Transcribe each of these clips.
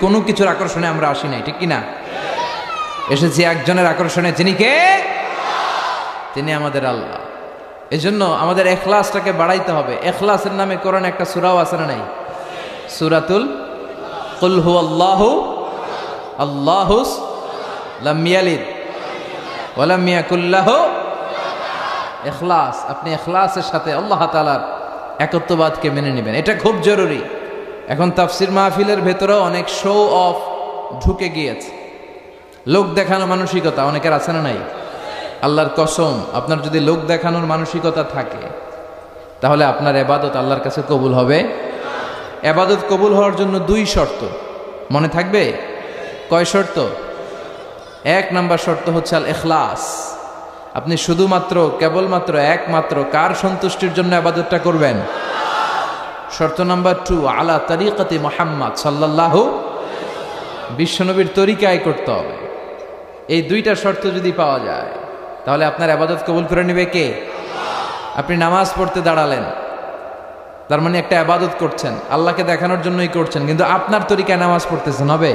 কোনো কিছুর আকর্ষণে আমরা আসি নাই, ঠিক কিনা? এসেছি একজনের আকর্ষণে, যিনি কে? তিনি আমাদের আল্লাহ। এজন্য আমাদের ইখলাসটাকে বাড়াইতে হবে। ইখলাসের নামে কোরআনে একটা সূরাও আছে না নাই? সূরাতুল কুল হুয়াল্লাহু আল্লাহুস লাম ইয়ালিদ ওয়া লাম ইয়াকুল লাহু ইখলাস। আপনি ইখলাসের সাথে আল্লাহ তাআলার একত্ববাদকে মেনে নেবেন, এটা খুব জরুরি। এখন তাফসির মাহফিলের ভেতরেও অনেক শো অফ ঢুকে গিয়েছে, লোক দেখানো মানসিকতা অনেকের আছে না নাই? আল্লাহর কসম, আপনার যদি লোক দেখানোর মানসিকতা থাকে তাহলে আপনার ইবাদত আল্লাহর কাছে কবুল হবে। ইবাদত কবুল হওয়ার জন্য দুই শর্ত, মনে থাকবে? কয় শর্ত? এক নাম্বার শর্ত হচ্ছে আল ইখলাস। আপনি শুধুমাত্র কেবলমাত্র একমাত্র কার সন্তুষ্টির জন্য ইবাদতটা করবেন? শর্ত নাম্বার 2, আলা তরিকতে মুহাম্মদ সাল্লাল্লাহু, বিশ্বনবীর তরিকায় করতে হবে। এই দুইটা শর্ত যদি পাওয়া যায় তাহলে আপনার ইবাদত কবুল করে নেবে কে? আপনি নামাজ পড়তে দাঁড়ালেন, তার মানে একটা ইবাদত করছেন, আল্লাহকে দেখানোর জন্যই করছেন, কিন্তু আপনার তরিকায় নামাজ পড়তেছেন, হবে?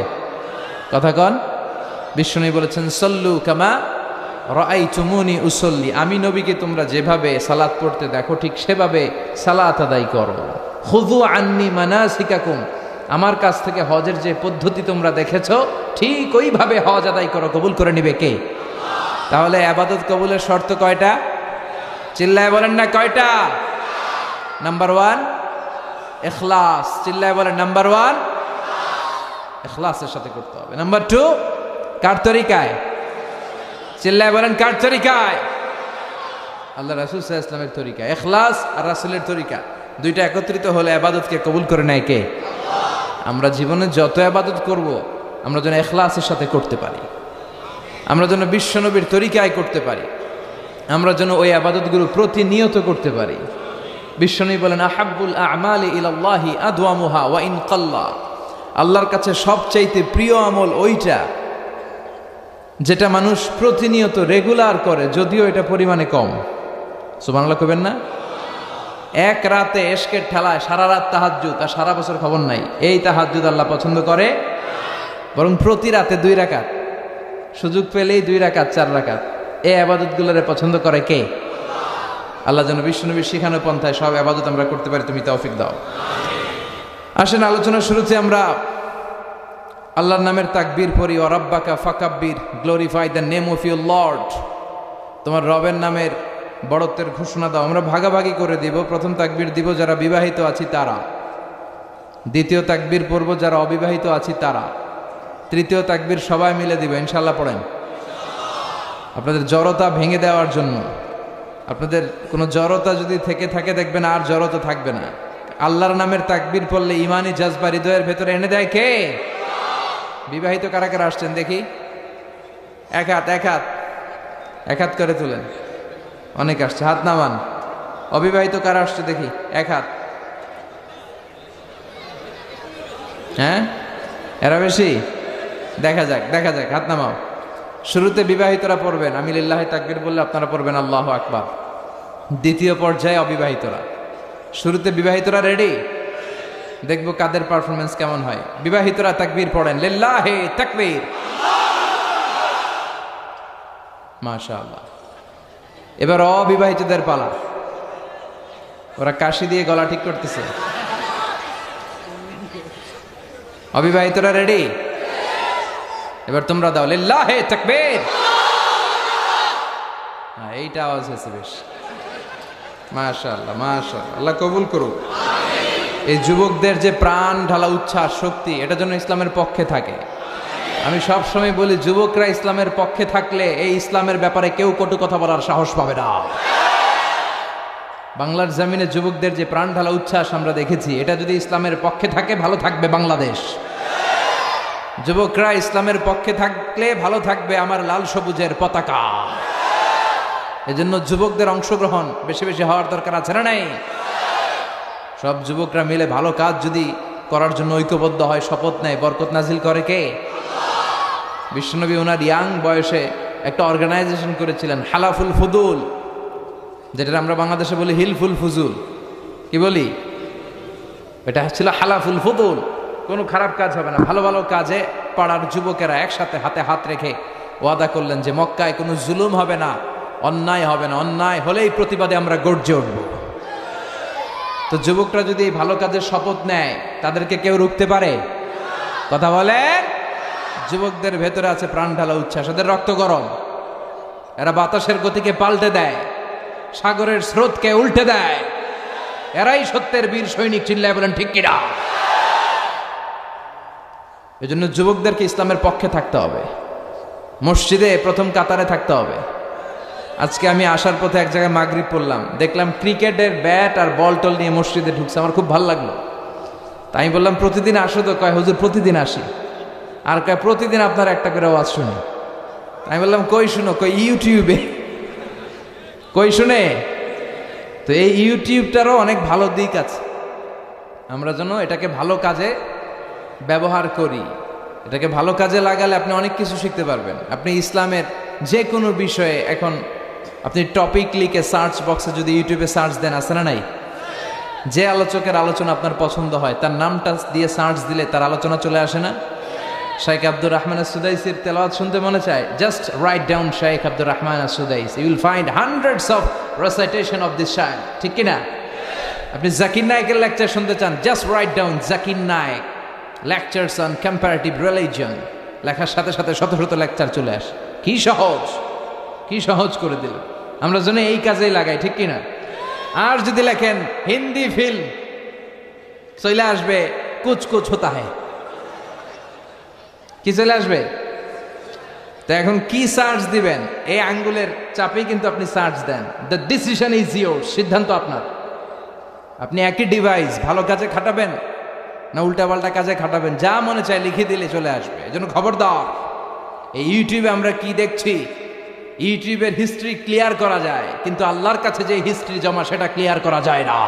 কথা কন। বিশ্বনবী বলেছেন সল্লু কামা রাআইতুমুনি উসল্লি, আমি নবীকে তোমরা যেভাবে সালাত পড়তে দেখো ঠিক সেভাবে সালাত আদায় করো। খুযু আন্নি মানাসিকাকুম, আমার কাছ থেকে হজের যে পদ্ধতি তোমরা দেখেছো ঠিক ওইভাবে হজ আদায় করো। কবুল করে নিবে কে? তাহলে ইবাদত কবুলের শর্ত কয়টা? চিল্লায় বলেন না কয়টা? নাম্বার 1 ইখলাস। চিল্লায় বলেন নাম্বার 1 ইখলাসের সাথে করতে হবে। নাম্বার 2 কার তরিকায়? চিল্লায় বলেন কার তরিকায়? আল্লাহ রাসূল সাল্লাল্লাহু আলাইহি ওয়াসাল্লামের তরিকা। ইখলাস আর রাসূলের তরিকা দুইটা একত্রিত হলে ইবাদতকে কবুল করে নেয় কে? আমরা জীবনে যত ইবাদত করব আমরা যেন ইখলাসের সাথে করতে পারি, আমরা যেন বিশ্বনবীর তরিকায় করতে পারি, আমরা যেন ওই ইবাদতগুলো প্রতিনিয়ত করতে পারি। বিশ্বনবী বলেন আহাব্বুল আ'মালি ইলাল্লাহি আদওয়ামুহা ওয়া ইন কাল্লা, আল্লাহর কাছে সবচাইতে প্রিয় আমল ওইটা যেটা মানুষ প্রতিনিয়ত রেগুলার করে, যদিও এটা পরিমাণে কম। সুবহানাল্লাহ কইবেন না? এক রাতে এশকের ঠেলায় সারা রাত তাহাজ্জুদ আর সারা বছর খবর নাই, এই তাহাজ্জুদ আল্লাহ পছন্দ করে, বরং প্রতি রাতে 2 রাকাত, সুযোগ পেলেই 2 রাকাত 4 রাকাত, এই ইবাদতগুলোরে পছন্দ করে কে? আল্লাহ যেন বিশ্বনবীর শিখানো পন্থায় সব ইবাদত আমরা করতে পারি, তুমি তৌফিক দাও। আসেন আলোচনার শুরুতে আমরা আল্লাহর নামের তাকবীর পড়ি। ওয়া রাব্বাকা ফাকাব্বির, glorify the name of your lord, তোমার রবের নামের বড়ত্বের ঘোষণা দাও। আমরা ভাগাভাগি করে দিব। প্রথম তাকবীর দিব যারা বিবাহিত আছি তারা, দ্বিতীয় তাকবীর পড়ব যারা অবিবাহিত আছি তারা, তৃতীয় তাকবীর সবাই মিলে দিব ইনশাআল্লাহ। পড়েন। আপনাদের জড়তা ভেঙে দেওয়ার জন্য, আপনাদের কোনো জড়তা যদি থেকে থাকে দেখবেন আর জড়তা থাকবে না। আল্লাহর নামের তাকবীর পড়লে ইমানি জাজবা হৃদয়ের ভেতরে এনে দেয় কে? বিবাহিত কারা কারা আসছেন দেখি? এক হাত করে তুলেন। অনেক আসছে, হাত নামান। অবিবাহিত কারা আসছে দেখি? এক হাত। হ্যাঁ, এরা বেশি? দেখা যাক, হাত নামাও। শুরুতে বিবাহিতরা পড়বেন, আমি লিল্লাহি তাকবীর বললে আপনারা পড়বেন আল্লাহু আকবার। দ্বিতীয় পর্যায়ে অবিবাহিতরা। শুরুতে বিবাহিতরা রেডি, দেখবো কাদের পারফরমেন্স কেমন হয়। বিবাহিতরা তাকবীর পড়েন, লিল্লাহি তাকবীর। মাশাআল্লাহ। এবার অবিবাহিতদের পালা, ওরা কাশি দিয়ে গলা ঠিক করতেছে। অবিবাহিতরা রেডি? এবার তোমরা দাও লিল্লাহি তাকবীর। এইটা আওয়াজ হয়েছে বেশ। মাশাআল্লাহ, আল্লাহ কবুল করুক। এই যুবকদের যে প্রাণ ঢালা উচ্ছ্বাস, শক্তি, এটা যেন ইসলামের পক্ষে থাকে। আমি সব সময় বলি, যুবকরা ইসলামের পক্ষে থাকলে এই ইসলামের ব্যাপারে কেউ কটু কথা বলার সাহস পাবে না। বাংলার জমিনে যুবকদের যে প্রাণ ঢালা উচ্ছ্বাস আমরা দেখেছি, এটা যদি ইসলামের পক্ষে থাকে ভালো থাকবে বাংলাদেশ। যুবকরা ইসলামের পক্ষে থাকলে ভালো থাকবে আমার লাল সবুজের পতাকা। এজন্য যুবকদের অংশগ্রহণ বেশি বেশি হওয়ার দরকার আছে না নাই? সব যুবকরা মিলে ভালো কাজ যদি করার জন্য ঐক্যবদ্ধ হয়, শপথ নেয়, বরকত নাজিল করে কে? বিশ্বনবী ওনার ইয়াং বয়সে একটা অর্গানাইজেশন করেছিলেন, হালাফুল ফুদুল, যেটা আমরা বাংলাদেশে বলি হিলফুল ফুজুল। কি বলি? এটা ছিল হালাফুল ফুদুল। কোনো খারাপ কাজ হবে না, ভালো ভালো কাজে পাড়ার যুবকেরা একসাথে হাতে হাত রেখে ওয়াদা করলেন যে মক্কায় কোনো জুলুম হবে না, অন্যায় হবে না, অন্যায় হলেই প্রতিবাদে আমরা গর্জে উঠব। তো যুবকরা যদি এই ভালো কাজের শপথ নেয়, তাদেরকে কেউ রুখতে পারে? কথা বলেন। যুবকদের ভেতরে আছে প্রাণ ঢালা উচ্ছ্বাস, এদের রক্ত গরম, এরা বাতাসের গতিকে পাল্টে দেয়, সাগরের স্রোতকে উল্টে দেয়, এরাই সত্যের বীর সৈনিক। চিল্লায় বলেন ঠিক কিনা? এজন্য যুবকদেরকে ইসলামের পক্ষে থাকতে হবে, মসজিদে প্রথম কাতারে থাকতে হবে। আজকে আমি আসার পথে এক জায়গায় মাগরিব পড়লাম, দেখলাম ক্রিকেটের ব্যাট আর বল টল নিয়ে মসজিদে ঢুকছে, আমার খুব ভালো লাগলো। তাই আমি বললাম প্রতিদিন আসো তো? কয় হুজুর প্রতিদিন আসি। আর কয় প্রতিদিন আপনার একটা করে আওয়াজ শুনি। আমি বললাম কই শুনো? কই ইউটিউবে। কই শুনে? তো এই ইউটিউবটারও অনেক ভালো দিক আছে, আমরা যেন এটাকে ভালো কাজে ব্যবহার করি। এটাকে ভালো কাজে লাগালে আপনি অনেক কিছু শিখতে পারবেন। আপনি ইসলামের যে কোনো বিষয়ে এখন আপনি টপিক লিখে সার্চ বক্সে যদি ইউটিউবে সার্চ দেন, আছে না নাই? যে আলোচকের আলোচনা আপনার পছন্দ হয় তার নামটা দিয়ে সার্চ দিলে তার আলোচনা চলে আসে না? শাইখ আব্দুর রহমান আস-সুদাইসির তেলাওয়াত শুনতে মনে চায়? Just write down Sheikh Abdur Rahman As Sudais, you will find hundreds of recitation of this sheikh. ঠিক কিনা? আপনি জাকির নায়েকের লেকচার শুনতে চান? Just write down Zakir Naik lectures on comparative religion, লেখার সাথে সাথে শত শত লেকচার চলে আসে। কি সহজ, কি সহজ করে দিল। আমরা যেন এই কাজেই লাগাই, ঠিক কিনা? আর যদি লেখেন হিন্দি ফিল্ম, চলে আসবে কুছ কুছ হোতা হ্যায়। কি চলে আসবে? তো এখন কি সার্চ দিবেন? এই আঙ্গুলের চাপেই কিন্তু আপনি সার্চ দেন। দ্য ডিসিশন ইজ ইয়োর, সিদ্ধান্ত আপনার। আপনি একই ডিভাইস ভালো কাজে খাটাবেন না উল্টাপাল্টা কাজে খাটাবেন, যা মনে চায় লিখে দিলে চলে আসবে। এজন্য খবরদার, এই ইউটিউবে আমরা কি দেখছি, ইউটিউবের হিস্ট্রি ক্লিয়ার করা যায়, কিন্তু আল্লাহর কাছে যে হিস্ট্রি জমা সেটা ক্লিয়ার করা যায় না।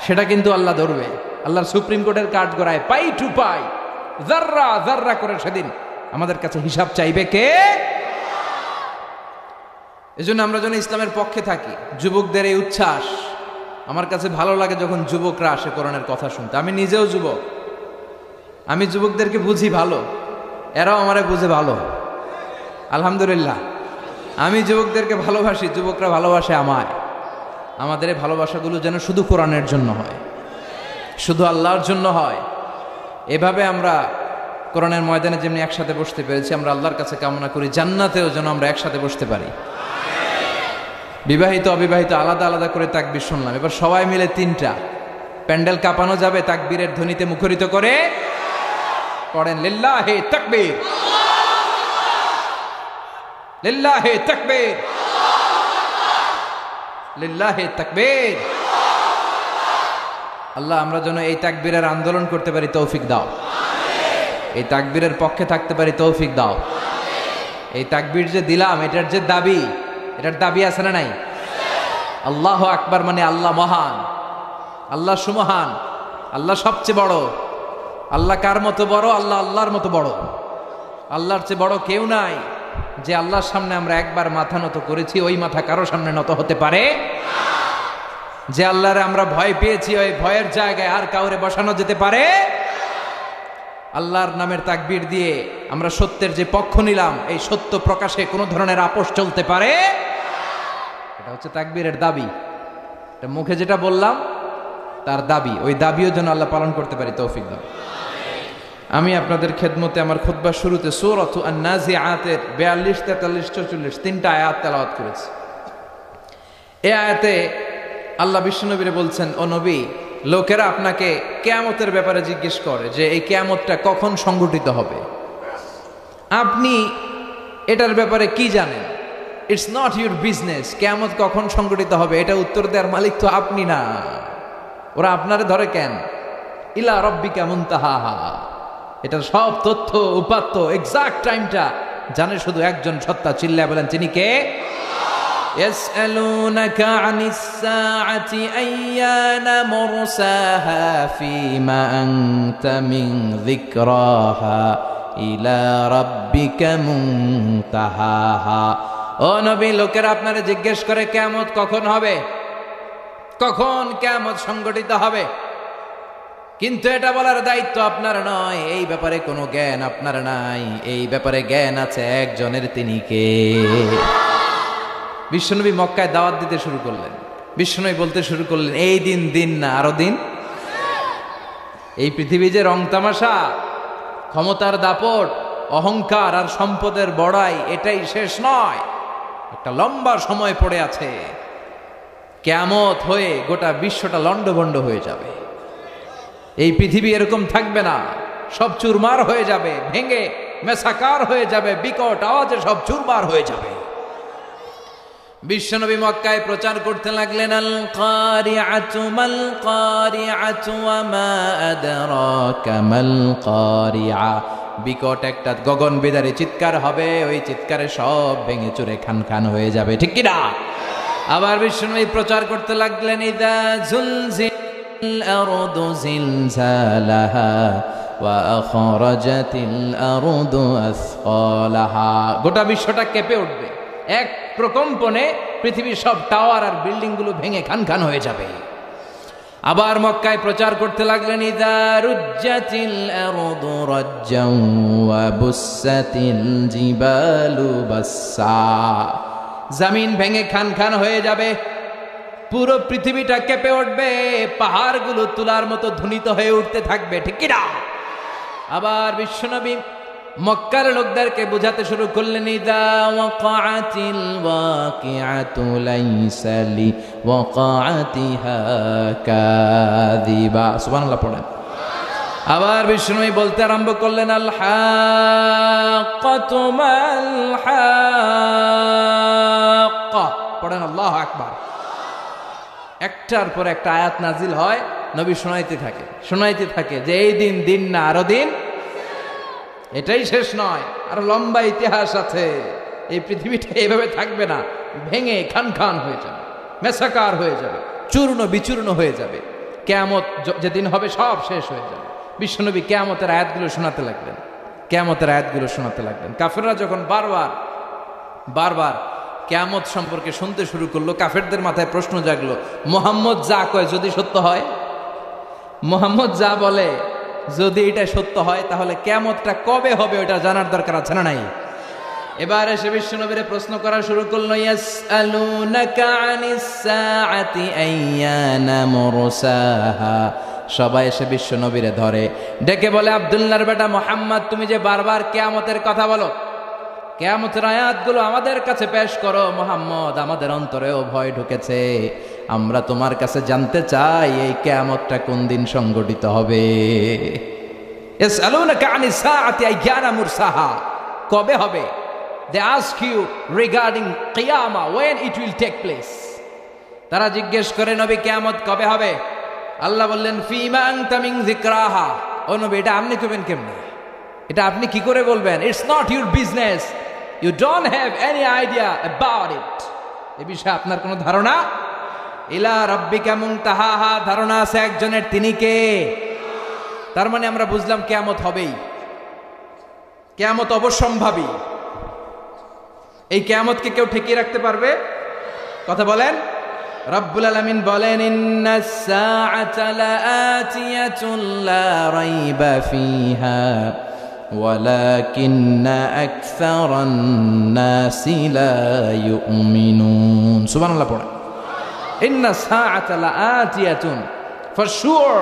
সেটা কিন্তু আল্লাহ ধরবে। আল্লাহর সুপ্রিম কোর্টের কাঠ গড়ায় পাই টু পাই, জাররা জাররা করে সেদিন আমাদের কাছে হিসাব চাইবে কে? এজন্য আমরা যেন ইসলামের পক্ষে থাকি। যুবকদের এই উচ্ছ্বাস আমার কাছে ভালো লাগে যখন যুবকরা আসে কোরআনের কথা শুনতে। আমি নিজেও যুবক, আমি যুবকদেরকে বুঝি ভালো, এরাও আমারে বুঝে ভালো, আলহামদুলিল্লাহ। আমি যুবকদেরকে ভালোবাসি, যুবকরা ভালোবাসে আমায়। আমাদের এই ভালোবাসাগুলো যেন শুধু কোরআনের জন্য হয়, শুধু আল্লাহর জন্য হয়। এভাবে আমরা কোরআনের ময়দানে যেমনি একসাথে বসতে পেরেছি, আমরা আল্লাহর কাছে কামনা করি জান্নাতেও যেন আমরা একসাথে বসতে পারি। বিবাহিত অবিবাহিত আলাদা আলাদা করে তাকবীর শুনলাম, এবার সবাই মিলে তিনটা প্যান্ডেল কাঁপানো যাবে তাকবীরের ধ্বনিতে মুখরিত করে। পড়েন লিল্লাহি তাকবীর, লিল্লাহি তাকবীর, লিল্লাহি তাকবীর। আল্লাহ আমরা যেন এই তাকবীরের আন্দোলন করতে পারি, তৌফিক দাও। এই তাকবীরের পক্ষে থাকতে পারি, তৌফিক দাও। এই তাকবীর যে দিলাম, এটার যে দাবি, এটার দাবি আছে না নাই? আল্লাহু আকবার মানে আল্লাহ মহান, আল্লাহ সুমহান, আল্লাহ সবচেয়ে বড়। আল্লাহ কার মতো বড়? আল্লাহ আল্লাহর মতো বড়। আল্লাহর চেয়ে বড় কেউ নাই। যে আল্লাহর সামনে আমরা একবার মাথা নত করেছি, ওই মাথা কারো সামনে নত হতে পারে? যে আল্লাহরে আমরা ভয় পেয়েছি, ওই ভয়ের জায়গায় আর কাউরে বসানো যেতে পারে? আল্লাহর নামের তাকবীর দিয়ে আমরা সত্যের যে পক্ষ নিলাম, এই সত্য প্রকাশে কোনো ধরনের আপোষ চলতে পারে? এটা হচ্ছে তাকবীরের দাবি। এটা মুখে যেটা বললাম তার দাবি, ওই দাবিও যেন আল্লাহ পালন করতে পারি, তৌফিক দাও। আমি আপনাদের খেদমতে আমার খুতবার শুরুতে সূরাত আন-নাজিআতের 42, 43, 44 তিনটা আয়াত তেলাওয়াত করেছি। এই আয়াতে আল্লাহ বিশ্বনবীরে বলছেন, ও নবী, লোকেরা আপনাকে কিয়ামতের ব্যাপারে জিজ্ঞেস করে যে এই কিয়ামতটা কখন সংঘটিত হবে, আপনি এটার ব্যাপারে কি জানেন? It's not your business. কিয়ামত কখন সংঘটিত হবে এটা উত্তর দেওয়ার মালিক তো আপনি না। ওরা আপনারে ধরে কেন? ইলা রাব্বিকা মুনতাহাহা, এটার সব তথ্য উপাত্ত এক্সাক্ট টাইমটা জানে শুধু একজন সত্তা। চিল্লায় বলেন তিনি কে? ইয়াসআলুনাকা আনিস সাআতি আইয়ানা মুরসাহা ফীমা আনতা মিন যিকরাহা ইলা রাব্বিকা মুনতাহাহা। ও নবী, লোকেরা আপনারে জিজ্ঞেস করে কিয়ামত কখন হবে, কখন কিয়ামত সংঘটিত হবে। কিন্তু এটা বলার দায়িত্ব আপনার নয়, এই ব্যাপারে কোনো জ্ঞান আপনার নাই। এই ব্যাপারে জ্ঞান আছে একজনের, তিনি কে? বিশ্বনবী মক্কায় দাওয়াত দিতে শুরু করলেন। বিশ্বনবী বলতে শুরু করলেন, এই দিন দিন না, আরো দিন। এই পৃথিবী যে রং তামাশা, ক্ষমতার দাপট, অহংকার আর সম্পদের বড়াই, এটাই শেষ নয়। একটা লম্বা সময় পড়ে আছে, কিয়ামত হয়ে গোটা বিশ্বটা লন্ডভন্ড হয়ে যাবে। এই পৃথিবী এরকম থাকবে না, সব চুরমার হয়ে যাবে, ভেঙে মেসাকার হয়ে যাবে, বিকট আওয়াজে সব চুরমার হয়ে যাবে। বিশ্বনবী মক্কায় প্রচার করতে লাগলেন, আল কারিআতু মাল কারিআতু ওয়া মা আদরাকা মাল কারিআ। বিকট একটা গগনবিদারী চিৎকার হবে, ওই চিৎকারে সব ভেঙে চুরে খান খান হয়ে যাবে, ঠিক কি না? আবার বিশ্বনবী প্রচার করতে লাগলেন, ইযা জুলজিলাল আরদু জিলজালাহা ওয়া আখরাজাতিল আরদু আসকালাহা। গোটা বিশ্বটা কেঁপে উঠবে, এক প্রকম্পনে পৃথিবীর সব টাওয়ার আর বিল্ডিং গুলো ভেঙে খান খান হয়ে যাবে। আবার মক্কায় প্রচার করতে লাগলেন, ইযা রুজ্জাতিল আরদু রাজ্জাও ওয়া বুসাতিল জিবালু বাসসা। জমিন ভেঙে খান খান হয়ে যাবে, পুরো পৃথিবীটা কেঁপে উঠবে, পাহাড়গুলো তুলার মতো ধ্বনিত হয়ে উঠতে থাকবে, ঠিক কি না? আবার বিশ্বনবী মক্কার লোকদেরকে বোঝাতে শুরু করলেন, ইযা ওয়াকাআতিল ওয়াকিআতু লাইসা লি ওয়াকাআতিহা কাযিবা। সুবহানাল্লাহ পড়েন। আবার বিষ্ণু বলতে আরম্ভ করলেন, আল হাক্কাতু মাল হাক্কা। পড়েন আল্লাহু আকবার। একটার পর একটা আয়াত নাজিল হয়, নবী শোনাইতে থাকে যে এই দিন দিন না, আরো দিন। এটাই শেষ নয়, আর লম্বা ইতিহাস আছে। এই পৃথিবীটা এইভাবে থাকবে না, ভেঙে খান খান হয়ে যাবে, মেসাকার হয়ে যাবে, চূর্ণ বিচূর্ণ হয়ে যাবে। কিয়ামত যেদিন হবে সব শেষ হয়ে যাবে। বিশ্বনবী কিয়ামতের আয়াতগুলো শোনাতে লাগলেন। কাফেররা যখন বারবার কিয়ামত সম্পর্কে শুনতে শুরু করলো, কাফেরদের মাথায় প্রশ্ন জাগলো, মুহাম্মদ যা কয় যদি সত্য হয়, মুহাম্মদ যা বলে যদি এটা সত্য হয়, তাহলে কিয়ামতটা কবে হবে ওটা জানার দরকার আছে না নাই? এবার এসে বিশ্বনবীরে প্রশ্ন করা শুরু করলো, ইয়াসআলুনাকা আনিস সাআতি আইয়ানা মুরসাহা। সবাই এসে বিশ্বনবীরে ধরে, ডেকে বলে, আব্দুল্লাহর বেটা মুহাম্মদ, তুমি যে বারবার কিয়ামতের কথা বলো, কিয়ামতের আয়াতগুলো আমাদের কাছে পেশ করো। মুহাম্মদ, আমাদের অন্তরেও ভয় ঢুকেছে, আমরা তোমার কাছে জানতে চাই এই কিয়ামতটা কোন দিন সংঘটিত হবে। ইয়াসআলুনাকা আনিস সাআতি আইয়ানা মুরসাহা, কবে হবে? They ask you regarding qiyamah, when it will take place. তারা জিজ্ঞেস করে, নবী কিয়ামত কবে হবে? আল্লাহ বললেন, ফিমা আনতা মিন যিকরাহা। ও নবী, এটা আপনি কবেন কেমনে? এটা আপনি কি করে বলবেন? It's not your business. You don't have any idea about it. এই বিষয়ে আপনার কোনো ধারণা? ইলা রাব্বিকা মুনতাহাহা, ধারণা আছে একজনের, তিনি কে? তার মানে আমরা বুঝলাম কিয়ামত হবেই, কিয়ামত অবশ্যম্ভাবী। এই কিয়ামতকে কেউ ঠেকিয়ে রাখতে পারবে? কথা বলেন। রব্বুল আলামিন বলেন, ইন্নাস সাআতা লাআতিয়াতুন লা রাইবা ফিহা ওয়ালাকিন্না আকসারান নাসি লা ইউমিনুন। সুবহানাল্লাহ পড়েন। ইন্নাস সাআতা লাআতিয়াতুন, ফর শিওর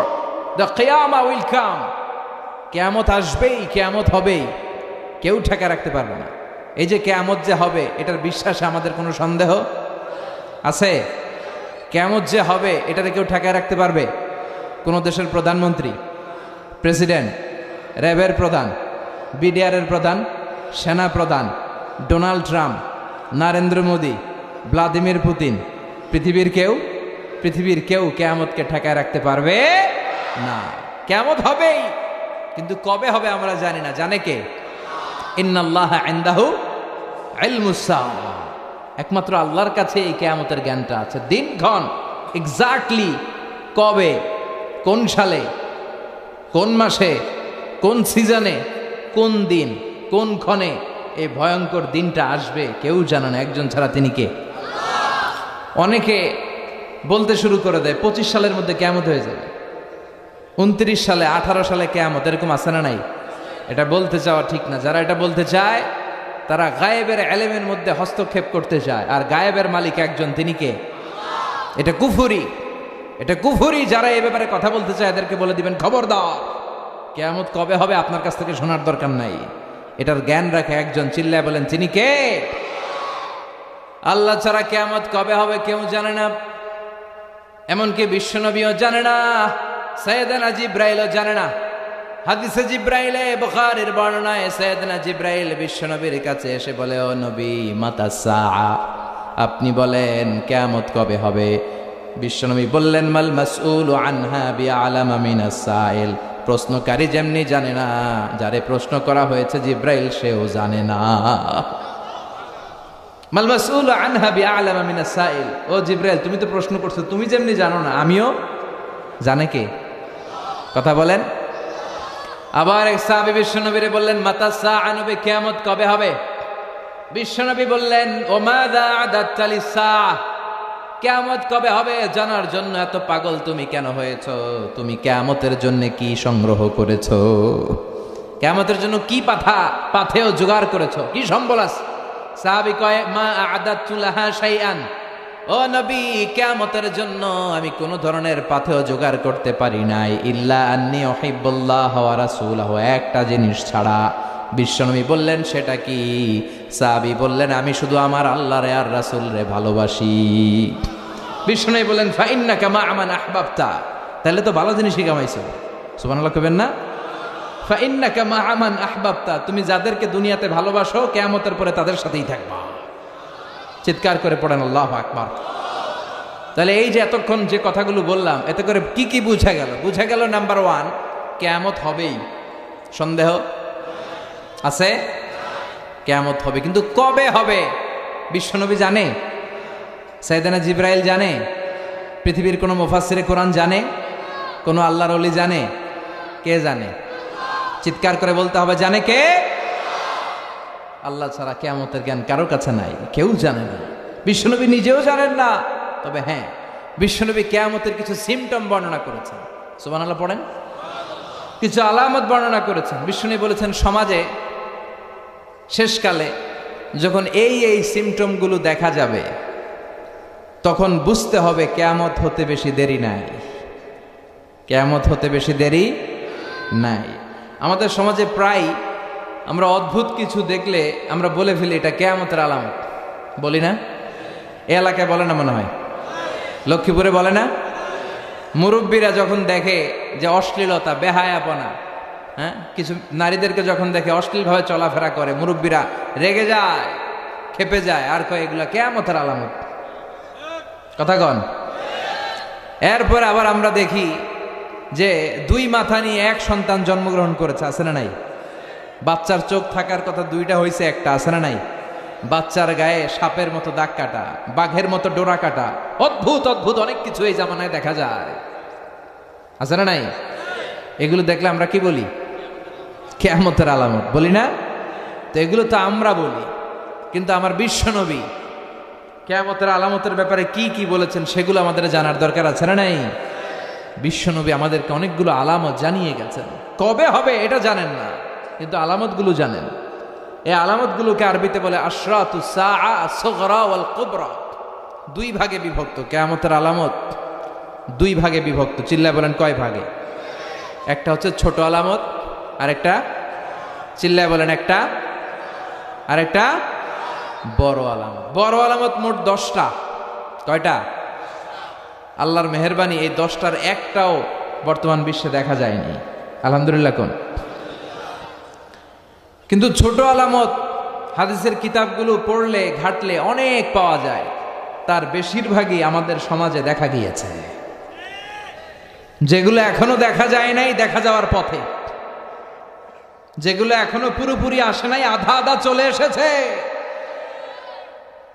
দ্য কিয়ামা উইল কাম। কিয়ামত আসবেই, কিয়ামত হবেই, কেউ ঠেকা রাখতে পারবে না। এই যে কিয়ামত যে হবে, এটার বিশ্বাসে আমাদের কোনো সন্দেহ আছে? কিয়ামত যে হবে এটাতে কেউ ঠেকায় রাখতে পারবে? কোন দেশের প্রধানমন্ত্রী, প্রেসিডেন্ট, র্যাবের প্রধান, বিডিআরের প্রধান, সেনা প্রধান, Donald Trump, Narendra Modi, Vladimir Putin, পৃথিবীর কেউ কিয়ামতকে ঠেকায় রাখতে পারবে না। কিয়ামত হবেই, কিন্তু কবে হবে আমরা জানি না। জানে কে? ইন্নাল্লাহা ইনদাহু ইলমুস সাআ। একমাত্র আল্লাহর কাছে এই কিয়ামতের জ্ঞানটা আছে। দিনক্ষণ এক্স্যাক্টলি কবে, কোন সালে, কোন মাসে, কোন সিজনে, কোন দিন, কোন ক্ষণে এই ভয়ঙ্কর দিনটা আসবে কেউ জানে না, একজন ছাড়া, তিনি কে? অনেকে বলতে শুরু করে দেয় 25 সালের মধ্যে কিয়ামত হয়ে যাবে। 29 সালে 18 সালে কিয়ামত, এরকম আছে না নাই? এটা বলতে চাওয়া ঠিক না। যারা এটা বলতে চায় তারা গায়েবের ইলমের মধ্যে হস্তক্ষেপ করতে চায়, আর গায়েবের মালিক একজন, তিনি কে? এটা কুফরি, এটা কুফরি। যারা এই ব্যাপারে কথা বলতে চায় এদেরকে বলে দিবেন খবরদার, কিয়ামত কবে হবে আপনার কাছ থেকে শোনার দরকার নাই। এটার জ্ঞান রাখে একজন, চিল্লায় বলেন তিনি কে? আল্লাহ ছাড়া কিয়ামত কবে হবে কেউ জানে না, এমনকি বিশ্বনবীও জানে না, সাইয়েদনা জিবরাইলও জানে না। হাদিসে জিবরাইলে বুখারীর বর্ণনায় সাইয়েদনা জিবরাইল বিশ্বনবীর কাছে এসে বলে, ও নবী, মাতা সাআ, আপনি বলেন কিয়ামত কবে হবে? বিশ্বনবী বললেন, মাল মাসউলু আনহা বিআলামা মিনাস সাইল, প্রশ্নকারী যেমনি জানে না, যারে প্রশ্ন করা হয়েছে জিবরাইল সেও জানে না। মাল মাসউলু আনহা বিআলামা মিনাস সাইল, ও জিবরাইল তুমি তো প্রশ্ন করছো, তুমি যেমনি জানো না আমিও, জানে কে? কথা বলেন। আবার এক সাহাবী বিশ্বনবীরে বললেন, মাতা সাআ, নবী কিয়ামত কবে হবে? বিশ্বনবী বললেন, ও মাযা আদাততা লিস-সাআ, কিয়ামত কবে হবে জানার জন্য এত পাগল তুমি কেন হয়েছো? তুমি কিয়ামতের জন্য কি সংগ্রহ করেছো? কিয়ামতের জন্য কি পাথেও জোগাড় করেছো? কি সম্বল আছে? সাহাবী কয়, মা আদাততু লাহা শাইআন, ও নবী কিয়ামতের জন্য আমি কোন ধরনের পাথেও জোগাড় করতে পারি নাই, ইল্লা আন্নী উহিব্বুল্লাহ ওয়া রাসূলাহু, একটা জিনিস ছাড়া। বিশ্বনবী বললেন, সেটা কি? সাহাবী বললেন, আমি শুধু আমার আল্লাহরে আর রাসূলরে ভালোবাসি। বিশ্বনবী বললেন, ফা ইন্নাকা মা মান আহবাবতা, তাহলে তো ভালো জিনিসই কামাইছো। সুবহানাল্লাহ কইবেন না? ফা ইন্নাকা মা মান আহবাবতা, তুমি যাদেরকে দুনিয়াতে ভালোবাসো কিয়ামতের পরে তাদের সাথেই থাকবা। চিৎকার করে পড়েন আল্লাহু আকবার। তাহলে এই যে এতক্ষণ যে কথাগুলো বললাম, এতে করে কি কি বুঝা গেল? বুঝা গেল নাম্বার 1, কিয়ামত হবেই, সন্দেহ আছে? কিয়ামত হবে, কিন্তু কবে হবে বিশ্বনবী জানে? সাইয়েদনা জিবরাইল জানে? পৃথিবীর কোনো মুফাসসিরে কোরআন জানে? কোনো আল্লাহর ওলি জানে? কে জানে? চিৎকার করে বলতে হবে, জানে কে? আল্লাহ ছাড়া কিয়ামতের জ্ঞান কারোর কাছে নাই, কেউ জানে না, বিশ্বনবী নিজেও জানেন না। তবে হ্যাঁ, বিশ্বনবী কিয়ামতের কিছু সিমটম বর্ণনা করেছেন। সুবহানাল্লাহ পড়েন। কিছু আলামত বর্ণনা করেছেন। বিশ্বনবী বলেছেন, সমাজে শেষকালে যখন এই সিমটমগুলো দেখা যাবে তখন বুঝতে হবে কিয়ামত হতে বেশি দেরি নাই, কিয়ামত হতে বেশি দেরি নাই। আমাদের সমাজে প্রায় আমরা অদ্ভুত কিছু দেখলে আমরা বলে ফেলি এটা কিয়ামতের আলামত, বলি না? এই এলাকায় বলে না মনে হয়, লক্ষ্মীপুরে বলে না? মুরব্বীরা যখন দেখে যে অশ্লীলতা, বেহায়াপনা, হ্যাঁ, কিছু নারীদেরকে যখন দেখে অশ্লীলভাবে চলাফেরা করে, মুরব্বীরা রেগে যায়, খেপে যায়, আর কয় এগুলা কিয়ামতের আলামত। কথা কন। এরপর আবার আমরা দেখি যে 2 মাথা নিয়ে এক সন্তান জন্মগ্রহণ করেছে, আছে না নাই? বাচ্চার চোখ থাকার কথা 2টা হয়েছে, একটা আছে না নাই? বাচ্চার গায়ে সাপের মতো দাগ কাটা, বাঘের মতো ডোরা কাটা, অদ্ভুত অদ্ভুত অনেক কিছু এই জামানায় দেখা যায়, আছে না নাই? এগুলো দেখলে আমরা কি বলি? কিয়ামতের আলামত বলি না? তো এগুলো তো আমরা বলি, কিন্তু আমার বিশ্বনবী কিয়ামতের আলামতের ব্যাপারে কি কি বলেছেন সেগুলো আমাদের জানার দরকার আছে না নাই? বিশ্বনবী আমাদেরকে অনেকগুলো আলামত জানিয়ে গেছেন। কবে হবে এটা জানেন না, কিন্তু আলামতগুলো জানেন। এই আলামতগুলোকে আরবিতে বলে আশরাতুস সাআ আস-সুগরা ওয়াল কুবরা। 2 ভাগে বিভক্ত কিয়ামতের আলামত, 2 ভাগে বিভক্ত। চিল্লায় বলেন কয় ভাগে? একটা হচ্ছে ছোট আলামত, আরেকটা, চিল্লায় বলেন, একটা, আরেকটা বড় আলামত। বড় আলামত মোট 10টা। কয়টা? আল্লাহর মেহেরবানি এই 10টার একটাও বর্তমান বিশ্বে দেখা যায়নি, আলহামদুলিল্লাহ। কোন? কিন্তু ছোট আলামত হাদিসের কিতাবগুলো পড়লে ঘাটলে অনেক পাওয়া যায়, তার বেশিরভাগই আমাদের সমাজে দেখা গিয়েছে। যেগুলো এখনো দেখা যায় নাই, দেখা যাওয়ার পথে, যেগুলো এখনো পুরোপুরি আসে নাই, আধা আধা চলে এসেছে,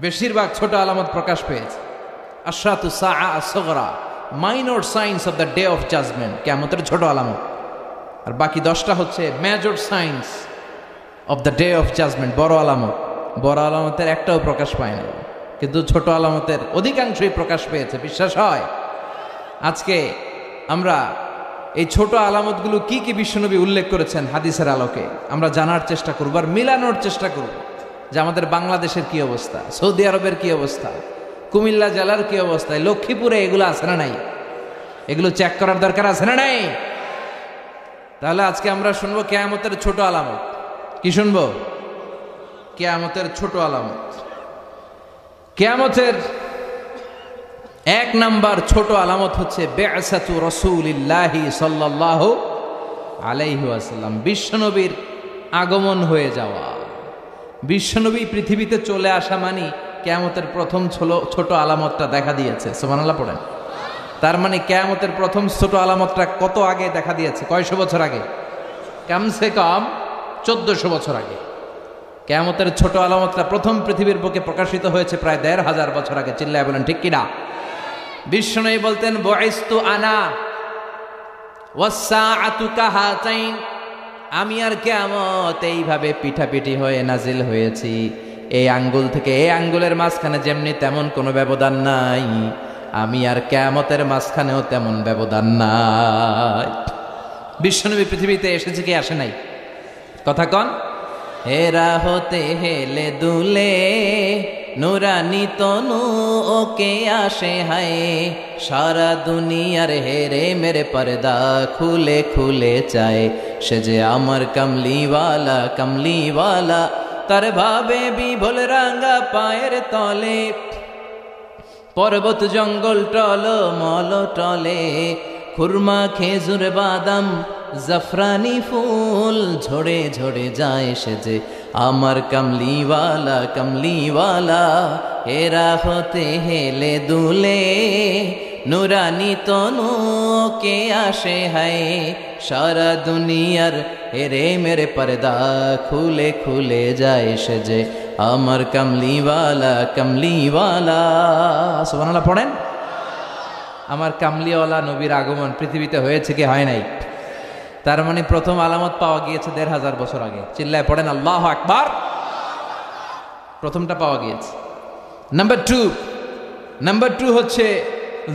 বেশিরভাগ ছোট আলামত প্রকাশ পেয়েছে। আশরাতুস সাআ আস-সুগরা, minor signs of the day of judgment, কিয়ামতের ছোট আলামত। আর বাকি 10টা হচ্ছে major signs of the day of judgment, বড় আলামত। বড় আলামতের একটাও প্রকাশ পায় না, কিন্তু ছোট আলামতের অধিকাংশই প্রকাশ পেয়েছে। বিশ্বাস হয়? আজকে আমরা এই ছোট আলামতগুলো কি কি বিশ্বনবী উল্লেখ করেছেন হাদিসের আলোকে আমরা জানার চেষ্টা করব আর মিলানোর চেষ্টা করব যে আমাদের বাংলাদেশের কি অবস্থা, সৌদি আরবের কি অবস্থা, কুমিল্লা জেলার কি অবস্থা, লক্ষ্মীপুরে এগুলো আছে না নাই, এগুলো চেক করার দরকার আছে না নাই। তাহলে আজকে আমরা শুনবো কিয়ামতের ছোট আলামত। কি শুনবো? কিয়ামতের ছোট আলামত। কিয়ামতের এক নাম্বার ছোট আলামত হচ্ছে বিআসাতু রাসূলিল্লাহি সাল্লাল্লাহু আলাইহি ওয়াসাল্লাম, বিশ্বনবীর আগমন হয়ে যাওয়া। বিশ্বনবী পৃথিবীতে চলে আসা মানে কিয়ামতের প্রথম ছোট আলামতটা দেখা দিয়েছে। সুবহানাল্লাহ পড়েন। তার মানে কিয়ামতের প্রথম ছোট আলামতটা কত আগে দেখা দিয়েছে? কয়শো বছর আগে? কমসে কম 1400 বছর আগে। কিয়ামতের ছোট আলামতটা প্রথম পৃথিবীর বুকে প্রকাশিত হয়েছে প্রায় 1500 বছর আগে। চিল্লায় বলেন ঠিক কিনা? বিশ্বনবী বলতেন বুইস্তু আনা ওয়াসসাআতু কাহাতাইন, আমি আর কিয়ামত এইভাবে পিঠাপিঠি হয়ে নাজিল হয়েছি। এই আঙ্গুল থেকে এই আঙ্গুলের মাঝখানে যেমনি তেমন কোনো ব্যবধান নাই, আমি আর কিয়ামতের মাঝখানেও তেমন ব্যবধান নাই। বিশ্বনবী পৃথিবীতে এসেছে কি আসে নাই? কথা কন। হেরা হতে হেলে দুলে নুরানি তনু ওকে আসে হায়, সারা দুনিয়ার হেরে মেরে পর্দা খুলে খুলে চায়, সে যে আমার কামলিওয়ালা কামলিওয়ালা, তার ভাবে বিভোল রাঙ্গা পায়ের তলে, পর্বত জঙ্গল টল মল টলে, খুরমা খেজুর বাদাম জাফরানি ফুল ঝরে ঝরে যায়, সে যে আমার কামলিওয়ালা কামলিওয়ালা। হেরা হতে হেলে দুলে নুরানি তনু কে আসে হায়, সারা দুনিয়ার হেরে মেরে পর্দা খুলে খুলে যায়, সে যে আমার কামলিওয়ালা কামলিওয়ালা। সুবহানাল্লাহ পড়েন। আমার কামলিওয়ালা নবীর আগমন পৃথিবীতে হয়েছে কি হয় নাই? তার মানে প্রথম আলামত পাওয়া গিয়েছে 1500 বছর আগে। চিল্লায় পড়েন আল্লাহু আকবার। প্রথমটা পাওয়া গিয়েছে। নাম্বার টু হচ্ছে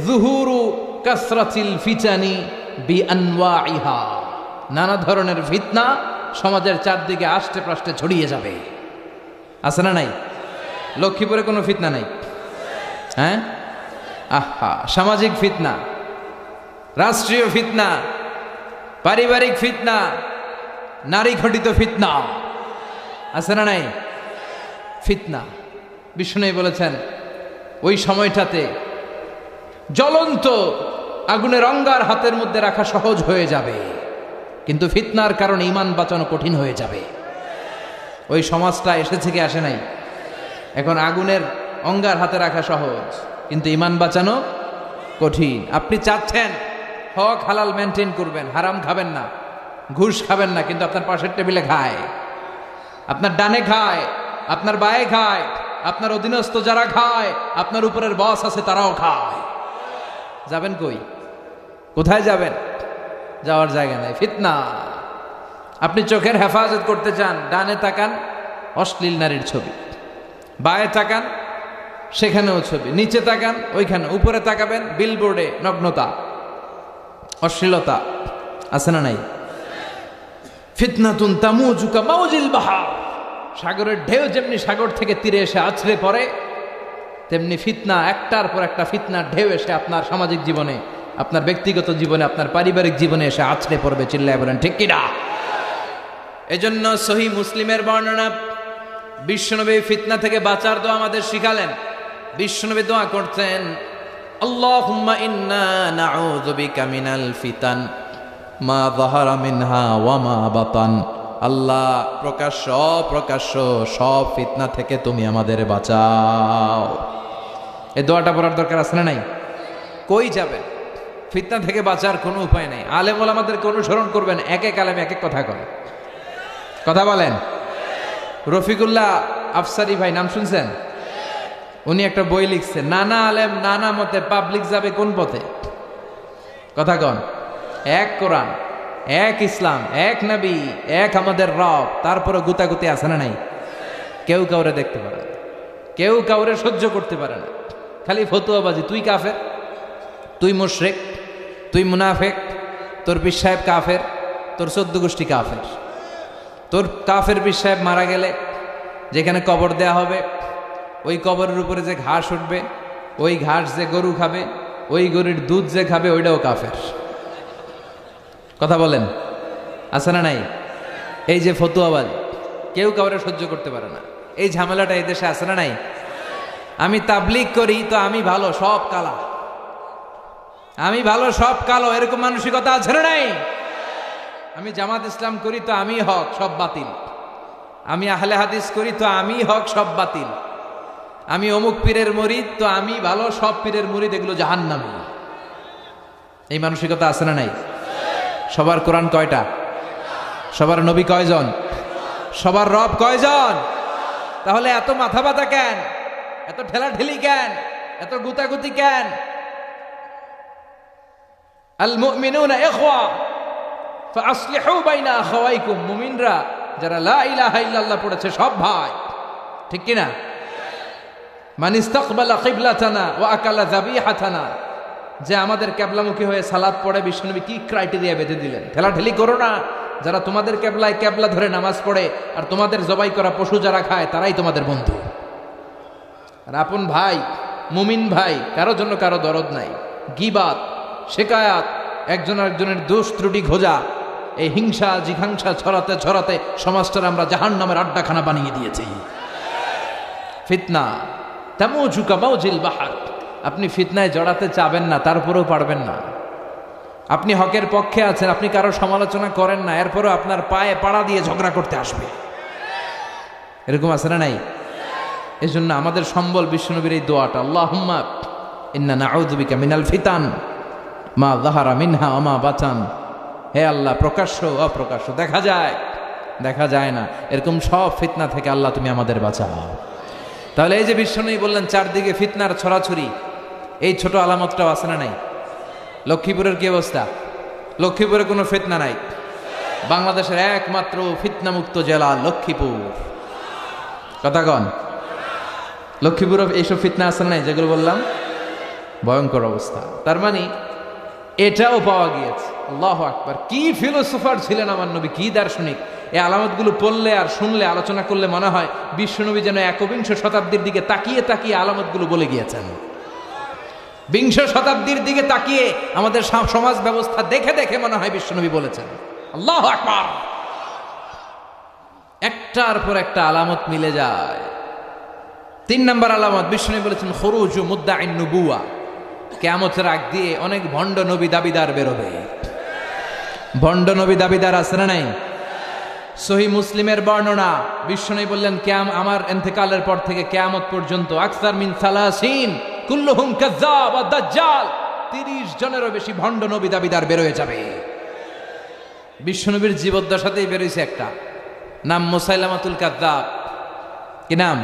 যুহুরু কাসরাতিল ফিতানি বিআনওয়াইহা, নানা ধরনের ফিতনা সমাজের চারদিকে আষ্টে প্রাষ্টে ছড়িয়ে যাবে। আছে না নাই? লক্ষ্মীপুরে কোনো ফিতনা নাই? হ্যাঁ, আহা, সামাজিক ফিতনা, রাষ্ট্রীয় ফিতনা, পারিবারিক ফিতনা, নারী ঘটিত ফিতনা, আছে না নাই? ফিতনা। বিষ্ণু বলেছেন ওই সময়টাতে জ্বলন্ত আগুনের অঙ্গার হাতের মধ্যে রাখা সহজ হয়ে যাবে, কিন্তু ফিতনার কারণে ঈমান বাঁচানো কঠিন হয়ে যাবে। ওই সমাজটা এসেছে কি আসে নাই? এখন আগুনের অঙ্গার হাতে রাখা সহজ, কিন্তু ঈমান বাঁচানো কঠিন। আপনি চাচ্ছেন হক হালাল মেনটেন করবেন, হারাম খাবেন না, ঘুষ খাবেন না, কিন্তু আপনার পাশের টেবিলে খায়, আপনার ডানে খায়, আপনার বায়ে খায়, আপনার অধীনস্থ যারা খায়, আপনার উপরের বস আছে তারাও খায়। যাবেন কই? কোথায় যাবেন? যাওয়ার জায়গা নাই, ফিতনা। আপনি চোখের হেফাজত করতে চান, ডানে তাকান অশ্লীল নারীর ছবি, বায়ে তাকান সেখানেও ছবি, নিচে তাকান ওইখানে, উপরে তাকাবেন বিলবোর্ডে নগ্নতা, অশ্লীলতা। আছে না নাই? ফিতনাতুন তামুজুকা মাউজিল বাহার, সাগরের ঢেউ যেমনি সাগর থেকে তীরে এসে আছড়ে পড়ে, তেমনি ফিতনা একটার পর একটা ফিতনার ঢেউ এসে আপনার সামাজিক জীবনে, আপনার ব্যক্তিগত জীবনে, আপনার পারিবারিক জীবনে এসে আছড়ে পড়বে। চিল্লায় বলেন ঠিক কিনা? এজন্য সহিহ মুসলিমের বর্ণনা, বিশ্বনবী ফিতনা থেকে বাঁচার দোয়া আমাদের শিখালেন। বিশ্বনবী দোয়া করতেন, আল্লাহুম্মা ইন্না নাউযু বিকা মিনাল ফিতান মা যাহারা মিনহা ওয়া মা বাতান। আল্লাহ, প্রকাশ্য অপ্রকাশ্য সব ফিতনা থেকে তুমি আমাদের বাঁচাও। এই দোয়াটা পড়ার দরকার আছে না নাই? কই যাবেন? ফিতনা থেকে বাঁচার কোনো উপায় নেই। আলেম ওলামাদেরকে অনুসরণ করবেন, এক এক আলেম এক এক কথা করে। কথা বলেন। রফিকুল্লাহ আফসারি ভাই নাম শুনছেন? উনি একটা বই লিখছেন, নানা আলেম নানা মতে, পাবলিক যাবে কোন পথে? কথা কন। এক কোরআন, এক ইসলাম, এক নবী, এক আমাদের রব, তারপরে গুতাগুতি আছে না নাই? কেউ কাউরে দেখতে পারে না, কেউ কাউরে সহ্য করতে পারে না, খালি ফতুয়াবাজি। তুই কাফের, তুই মুশরিক, তুই মুনাফিক, তোর পীর সাহেব কাফের, তোর 14 গোষ্ঠী কাফের। তোর কাফের পীর সাহেব মারা গেলে যেখানে কবর দেয়া হবে, ওই কবরের উপরে যে ঘাস উঠবে, ওই ঘাস যে গরু খাবে, ওই গরুর দুধ যে খাবে, ওইটাও কাফের। কথা বলেন, আছে না নাই? এই যে ফতুয়াবাজ, কেউ কাউরে সহ্য করতে পারে না, এই ঝামেলাটা এই দেশে আছে না নাই? আমি তাবলিগ করি তো আমি ভালো, সব কালা, আমি ভালো সব কালো, এরকম মানসিকতা আছে না নাই? আমি জামাত ইসলাম করি তো আমি হক, সব বাতিল। আমি আহলে হাদিস করি তো আমি হক, সব বাতিল। আমি অমুক পীরের মুরিদ তো আমি ভালো, সব পীরের মুরিদ এগুলো জাহান্নামী। এই মানসিকতা আছে না নাই? সবার কোরআন কয়টা? সবার নবী কয়জন? সবার রব কয়জন? তাহলে এত মাথা ব্যথা কেন? এত ঠেলাঠেলি কেন? এত গুতাগুতি কেন? আল মুমিনুনা ইখওয়া ফাসলিহু বাইনা আখাওয়াইকুম। মুমিনরা যারা লা ইলাহা ইল্লাল্লাহ পড়েছে সব ভাই, ঠিক কি না? মান ইস্তাকবালা কিবলাতানা ওয়া আকালা যাবিহাতানা, যে আমাদের কিবলামুখী হয়ে সালাত পড়ে, বিশ্বনবী কি ক্রাইটেরিয়া বেঁধে দিলেন? ঠেলাঠেলি করো না। যারা তোমাদের কিবলায় কিবলা ধরে নামাজ পড়ে আর তোমাদের জবাই করা পশু যারা খায়, তারাই তোমাদের বন্ধু। আর আপন ভাই, মুমিন ভাই, কারো জন্য কারো দরদ নাই। গীবাত, শিকায়াত, একজন আরেকজনের দোষ ত্রুটি খোঁজা, এই হিংসা জিঘাংসা ছড়াতে ছড়াতে সমাজটার আমরা জাহান্নামের আড্ডাখানা বানিয়ে দিয়েছি। ফিতনা তামুজুকা মাউজিল বাহার। আপনি ফিতনায় জড়াতে চাবেন না, তারপরেও পারবেন না। আপনি হকের পক্ষে আছেন, আপনি কারো সমালোচনা করেন না, এরপরও আপনার পায়ে পাড়া দিয়ে ঝগড়া করতে আসবে। এরকম আছে না নাই? এজন্য আমাদের সম্বল বিশ্বনবীর এই দোয়াটা, আল্লাহুম্মা ইন্না নাউযু বিকা মিনাল ফিতান মা যাহারা মিনহা ওয়া মা বাতান। হে আল্লাহ, প্রকাশ্য অপ্রকাশ্য, দেখা যায় দেখা যায় না, এরকম সব ফিতনা থেকে আল্লাহ তুমি আমাদের বাঁচাও। তাহলে এই যে বিশ্বনবী বললেন চারদিকে ফিতনার ছড়াছড়ি, এই ছোট আলামতটাও আছে না নাই? লক্ষ্মীপুরের কি অবস্থা? লক্ষ্মীপুরে কোনো ফিতনা নাই। বাংলাদেশের একমাত্র ফিতনামুক্ত জেলা লক্ষ্মীপুর। কথা কন, লক্ষ্মীপুরে এইসব ফিতনা আছে নাই যেগুলো বললাম? ভয়ঙ্কর অবস্থা। তার মানে এটাও পাওয়া গিয়েছে। আল্লাহু আকবার! কি ফিলোসোফার ছিলেন আমার নবী, কি দার্শনিক! এই আলামতগুলো পড়লে আর শুনলে, আলোচনা করলে মনে হয় বিশ্বনবী যেন একবিংশ শতাব্দীর দিকে তাকিয়ে তাকিয়ে আলামতগুলো বলে গিয়েছেন। বিংশ শতাব্দীর দিকে তাকিয়ে আমাদের সমাজ ব্যবস্থা দেখে দেখে মনে হয় বিশ্বনবী বলেছেন। আল্লাহু আকবার! একটার পর একটা আলামত মিলে যায়। 3 নম্বর আলামত, বিশ্বনবী বলেছেন খুরুজু মুদ্দাইন নুবুওয়া। কিয়ামতের আগ দিয়ে অনেক ভণ্ড নবী দাবিদার বেরোবে। ভণ্ড নবী দাবিদার আছে না নাই? সহিহ মুসলিমের বর্ণনা, বিশ্বনবী বললেন আমার ইন্তেকালের পর থেকে কিয়ামত পর্যন্ত আকসার মিন 30 কুল্লুহুম কাযাব ওয়া দাজ্জাল, 30 জনেরও বেশি ভণ্ড নবী দাবিদার বের হয়ে যাবে। বিশ্বনবীর জীবদ্দশাতেই বের হইছে একটা, নাম মুসাইলামাতুল কাযযাব। কি নাম?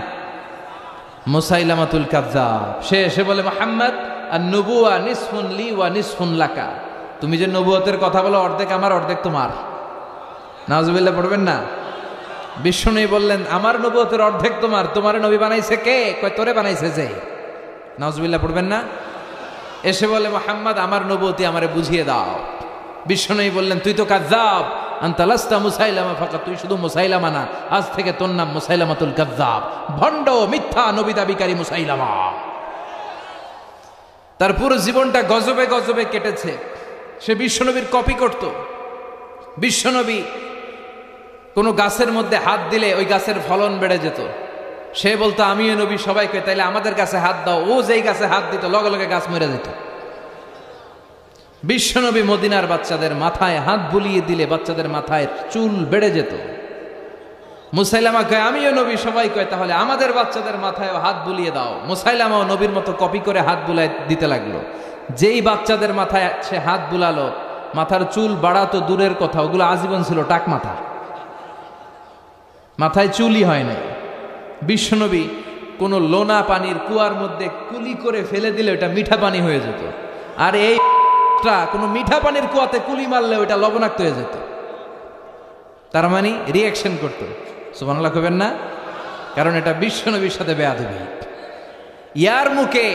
মুসাইলামাতুল কাযযাব। সে এসে বলে, মুহাম্মদ আন-নুবুওয়া নিসফুন লি ওয়া নিসফুন লাকা। তুমি যে নবুয়তের কথা বলো, অর্ধেক আমার অর্ধেক তোমার। নাউজুবিল্লাহ পড়বেন না? বিশ্বনবী বললেন আমার নবুয়তের অর্ধেক তোমার। তোমার নবী বানাইছে কে? কয় তোরে বানাইছে যে। নাউজুবিল্লাহ পড়বেন না? এসে বলে, মুহাম্মদ আমার নবুয়তি আমারে বুঝিয়ে দাও। বিশ্বনবী বললেন তুই তো কাযযাব, আনতা লাস্তা মুসাইলামা ফাকাত, তুই শুধু মুসাইলামা না, আজ থেকে তোর নাম মুসাইলামাতুল কাযযাব, ভণ্ড মিথ্যা নবী দাবিকারী মুসাইলামা। তার পুরো জীবনটা গজবে গজবে কেটেছে। সে বিশ্বনবীর কপি করত। বিশ্বনবী কোনো গাছের মধ্যে হাত দিলে ওই গাছের ফলন বেড়ে যেত। সে বলতো আমিও নবী, সবাইকে, তাইলে আমাদের গাছে হাত দাও। ও যেই গাছে হাত দিত লগে লগে গাছ মরে যেত। বিশ্বনবী মদিনার বাচ্চাদের মাথায় হাত বুলিয়ে দিলে বাচ্চাদের মাথায় চুল বেড়ে যেত। মুসাইলামা কয় আমিও নবী, সবাই কয় তাহলে আমাদের বাচ্চাদের মাথায় হাত বুলিয়ে দাও। মুসাইলামাও নবীর মতো কপি করে হাত বুলায় দিতে লাগলো। যেই বাচ্চাদের মাথায় সে হাত বুলালো, মাথার চুল বাড়াতো দূরের কথা, ওগুলো আজীবন ছিল টাক মাথা, মাথায় চুলই হয় নাই। বিশ্বনবী কোনো লোনা পানির কুয়ার মধ্যে কুলি করে ফেলে দিলে ওটা মিঠা পানি হয়ে যেত, আর এই কোনো মিঠা পানির কুয়াতে কুলি মারলে ওটা লবণাক্ত হয়ে যেত। তার মানে রিয়াকশন করতো। সুবহানাল্লাহ কইবেন না? কারণ এটা বিশ্বনবীর সাথে বেয়াদবি। ইয়ার মুখে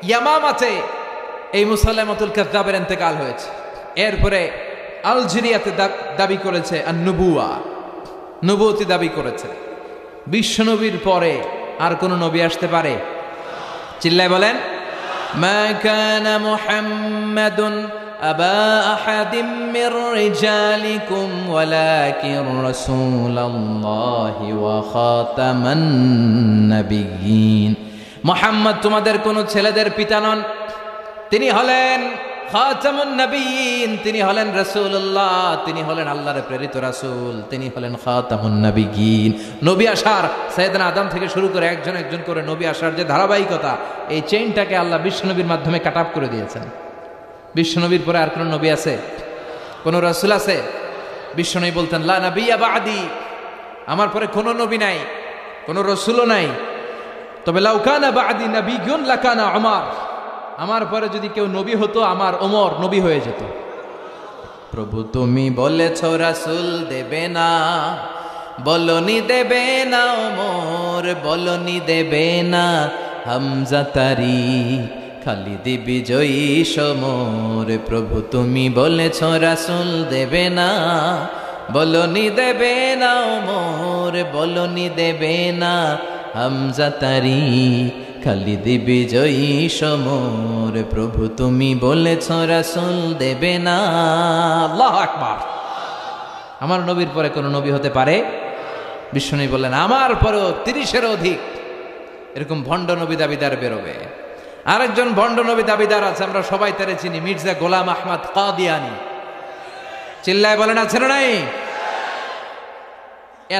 ইয়ামামাতে এই মুসাইলামাতুল কাযযাবের ইন্তেকাল হয়েছে। এরপরে আলজেরিয়াতে দাবি করেছে আর নবুয়তি দাবি করেছে। বিশ্বনবীর পরে আর কোন নবী আসতে পারে? চিল্লায় বলেন, মা কানা মুহাম্মাদুন আবা আহাদিম মির রিজালিকুম ওয়ালাকিন রাসূলুল্লাহি ওয়া খাতামান নাবিয়্যিন। মুহাম্মদ তোমাদের কোন ছেলেদের পিতা নন, তিনি হলেন খাতামুন নবিয়্যিন, তিনি হলেন রাসূলুল্লাহ, তিনি হলেন আল্লাহর প্রেরিত রাসূল, তিনি হলেন খাতামুন নবিয়্যিন। নবী আসার সাইয়েদনা আদম থেকে শুরু করে একজন একজন করে নবী আসার যে ধারাবাহিকতা, এই চেইনটাকে আল্লাহ বিশ্বনবীর মাধ্যমে কাট আপ করে দিয়েছেন। বিশ্বনবীর পরে আর কোন নবী আছে? কোন রাসূল আছে? বিশ্বনবী বলতেন লা নাবিয়্যা বা'দি, আমার পরে কোন নবী নাই, কোন রাসূলও নাই। তবে লাউ কানা বা'দি নাবিয়্যুন লাকানা উমর, আমার পরে যদি কেউ নবী হতো আমার ওমর নবী হয়ে যেত। প্রভু তুমি বলেছ রাসূল দেবে না, বলনি দেবে না ওমর, বলনি দেবে না হামজা তারি, খালিদ বিজয়ী সমর। প্রভু তুমি বলেছ রাসূল দেবে না, বলনি দেবে না ওমর, বলনি দেবে না হামজা তারি, খালিদ বিজয়ী সমর। প্রভু তুমি বলেছ রাসূল দেবে না। আল্লাহু আকবার। আমার নবীর পরে কোন নবী হতে পারে? বিশ্বনবী বললেন আমার পরেও 30-এর অধিক এরকম ভণ্ড নবী দাবিদার বেরোবে। আরেকজন ভণ্ড নবী দাবিদার আছে, আমরা সবাই তারে চিনি, মির্জা গোলাম আহমদ কাদিয়ানী। চিল্লায় বলেন আছে না নাই?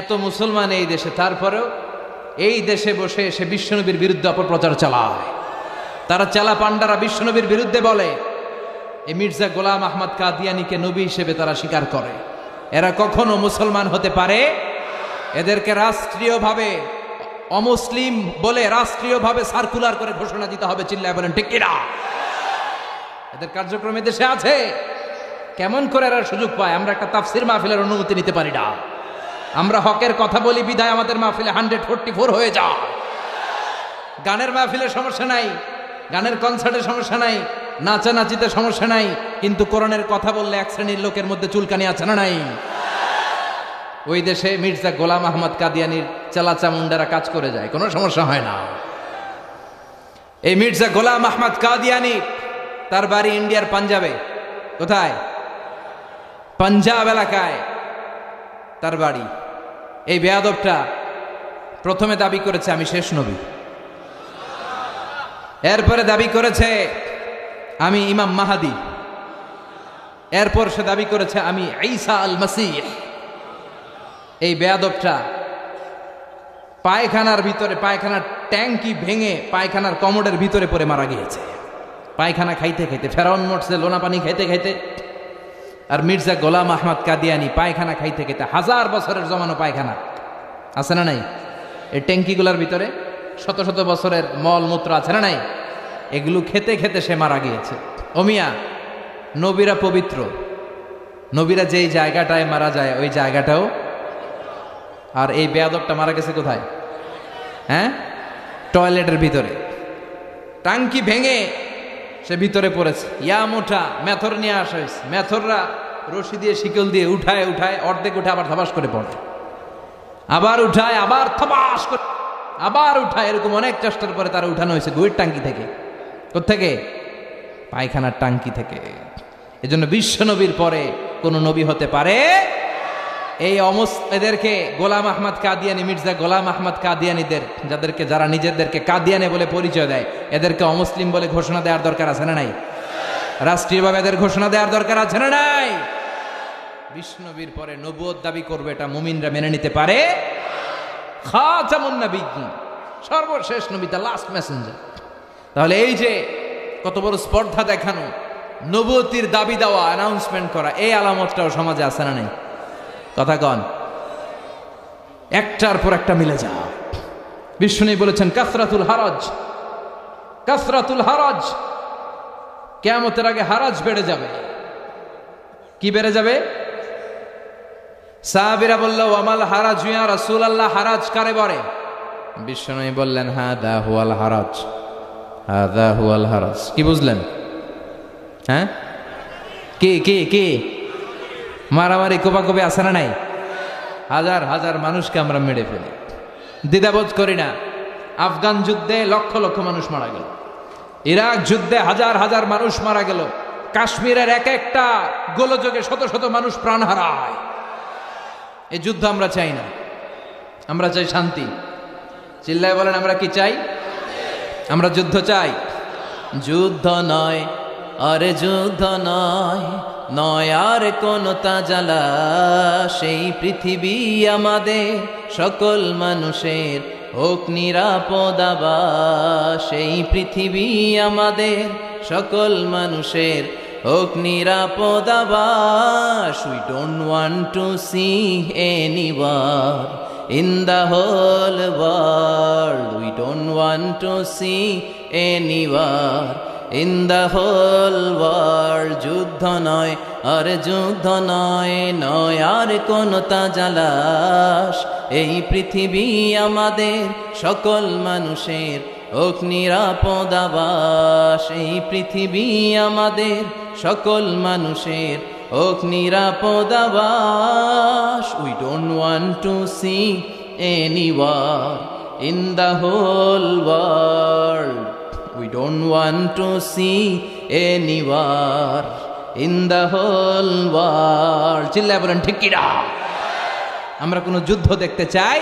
এত মুসলমান এই দেশে, তারপরেও এই দেশে বসে এসে বিশ্বনবীর বিরুদ্ধে অপপ্রচার চালায়। তারা চালা পান্ডারা বিশ্বনবীর বিরুদ্ধে বলে। এই মির্জা গোলাম আহমদ কাদিয়ানীকে নবী হিসেবে তারা স্বীকার করে। এরা কখনো মুসলমান হতে পারে? এদেরকে রাষ্ট্রীয়ভাবে অমুসলিম বলে রাষ্ট্রীয়ভাবে সার্কুলার করে ঘোষণা দিতে হবে। চিল্লায় বলেন ঠিক কিনা? এদের কার্যক্রমে দেশে আছে। কেমন করে এরা সুযোগ পায়? আমরা একটা তাফসির মাহফিলের অনুমতি নিতে পারি না। আমরা হকের কথা বলি বিধায় আমাদের মাহফিলে 144 হয়ে যায়। গানের মাহফিলে সমস্যা নাই, গানের কনসার্টে সমস্যা নাই, নাচানাচিতে সমস্যা নাই, কিন্তু কোরআনের কথা বললে এক শ্রেণীর লোকের মধ্যে চুলকানি আছে না নাই? ওই দেশে মির্জা গোলাম আহমদ কাদিয়ানীর চালাচা মুন্ডারা কাজ করে যায়, কোনো সমস্যা হয় না। এই মির্জা গোলাম আহমদ কাদিয়ানী, তার বাড়ি ইন্ডিয়ার পাঞ্জাবে। কোথায়? পাঞ্জাব এলাকায় তার বাড়ি। এই বেয়াদবটা প্রথমে দাবি করেছে আমি শেষ নবী, এরপরে দাবি করেছে আমি ইমাম মাহাদি, এরপর সে দাবি করেছে আমি ঈসা আল মাসীহ। এই বেয়াদবটা পায়খানার ভিতরে, পায়খানার ট্যাঙ্কি ভেঙে পায়খানার কমোডের ভিতরে পড়ে মারা গিয়েছে। পায়খানা খাইতে খাইতে, ফেরাউন মরছে লোনা পানি খাইতে খাইতে। আর মির্জা গোলাম আহমদ কাদিয়ানী পায়খানা খাইতে খাইতে, 1000 বছরের জমানো পায়খানা আছে না নাই? এই ট্যাঙ্কিগুলোর ভিতরে শত শত বছরের মল মূত্র আছে না নাই? এগুলো খেতে খেতে সে মারা গিয়েছে। ওমিয়া, নবীরা পবিত্র, নবীরা যেই জায়গাটায় মারা যায় ওই জায়গাটাও। আর এই বেয়াদবটা মারা গেছে কোথায়? হ্যাঁ, টয়লেটের ভিতরে। টাঙ্কি ভেঙে সে ভিতরে পড়েছে। ইয়া মোটা মেথর নিয়ে আসা হয়েছে। মেথররা রশি দিয়ে শিকল দিয়ে উঠায় উঠায়, অর্ধেক উঠে আবার ধবাস করে পড়ে, আবার উঠায়, আবার থবাস করে, আবার উঠায়। এরকম অনেক চেষ্টার পরে তারা উঠানো হয়েছে গুয়ের টাঙ্কি থেকে। কোত্থেকে? পায়খানার টাঙ্কি থেকে। এজন্য বিশ্বনবীর পরে কোন নবী হতে পারে? এই এদেরকে গোলাম আহমদ কাদিয়ানী, মির্জা গোলাম আহমদ কাদিয়ানীদের, যাদেরকে যারা নিজেদেরকে কাদিয়ানী বলে পরিচয় দেয়, এদেরকে অমুসলিম বলে ঘোষণা দেওয়ার দরকার আছে না নাই? রাষ্ট্রীয়ভাবে এদের ঘোষণা দেওয়ার দরকার আছে না নাই? বিশ্বনবীর পরে নবুয়ত দাবি করবে, এটা মুমিনরা মেনে নিতে পারে? খাতামুন নবিয়্যিন, সর্বশেষ নবী, দ্য লাস্ট মেসেঞ্জার। তাহলে এই যে কত বড় স্পর্ধা দেখানো, নবুয়তির দাবি দেওয়া, অ্যানাউন্সমেন্ট করা, এই আলামতটাও সমাজে আছে না নাই? কথা কন, একটার পর একটা মিলে যা। বিষ্ণু বলেছেন কাসরাতুল হারাজ, কাসরাতুল হারাজ, কিয়ামতের আগে হারাজ বেড়ে যাবে। কি বেড়ে যাবে? সাহাবীরা বলল ওয়ামাল হারাজ ইয়া রাসূলুল্লাহ, হারাজ কারে বলে? বিষ্ণু বললেন হাদা হুয়াল হারাজ, হাদা হুয়াল হারাজ। কি বুঝলেন? হ্যাঁ, কি কি কি মারামারি কোপাকোপি আছে না নাই? হাজার হাজার মানুষকে আমরা মেরে ফেলি, দ্বিধাবোধ করি না। আফগান যুদ্ধে লক্ষ লক্ষ মানুষ মারা গেল, ইরাক যুদ্ধে হাজার হাজার মানুষ মারা গেল, কাশ্মীরের এক একটা গোলযোগে শত শত মানুষ প্রাণ হারায়। এই যুদ্ধ আমরা চাই না, আমরা চাই শান্তি। চিল্লায় বলেন আমরা কি চাই? আমরা যুদ্ধ চাই। যুদ্ধ নয় আরে যুদ্ধ নয়, নয় আর কোন তাজালা, সেই পৃথিবী আমাদের সকল মানুষের হোক নিরাপদ আবাস, সেই পৃথিবী আমাদের সকল মানুষের হোক নিরাপদ আবাস। We don't want to see any war in the whole world. We don't want to see any war in the whole world. যুদ্ধ নয় আর যুদ্ধ নয়, নয় আর কোন তাজালাশ, এই পৃথিবী আমাদের সকল মানুষের হোক নিরাপদ আবাস, এই পৃথিবী আমাদের সকল মানুষের হোক নিরাপদ আবাস। We don't want to see any war in the whole world. We don't want to see any war in the whole world. চিল্লায় বলেন ঠিক কি না? আমরা কোনো যুদ্ধ দেখতে চাই?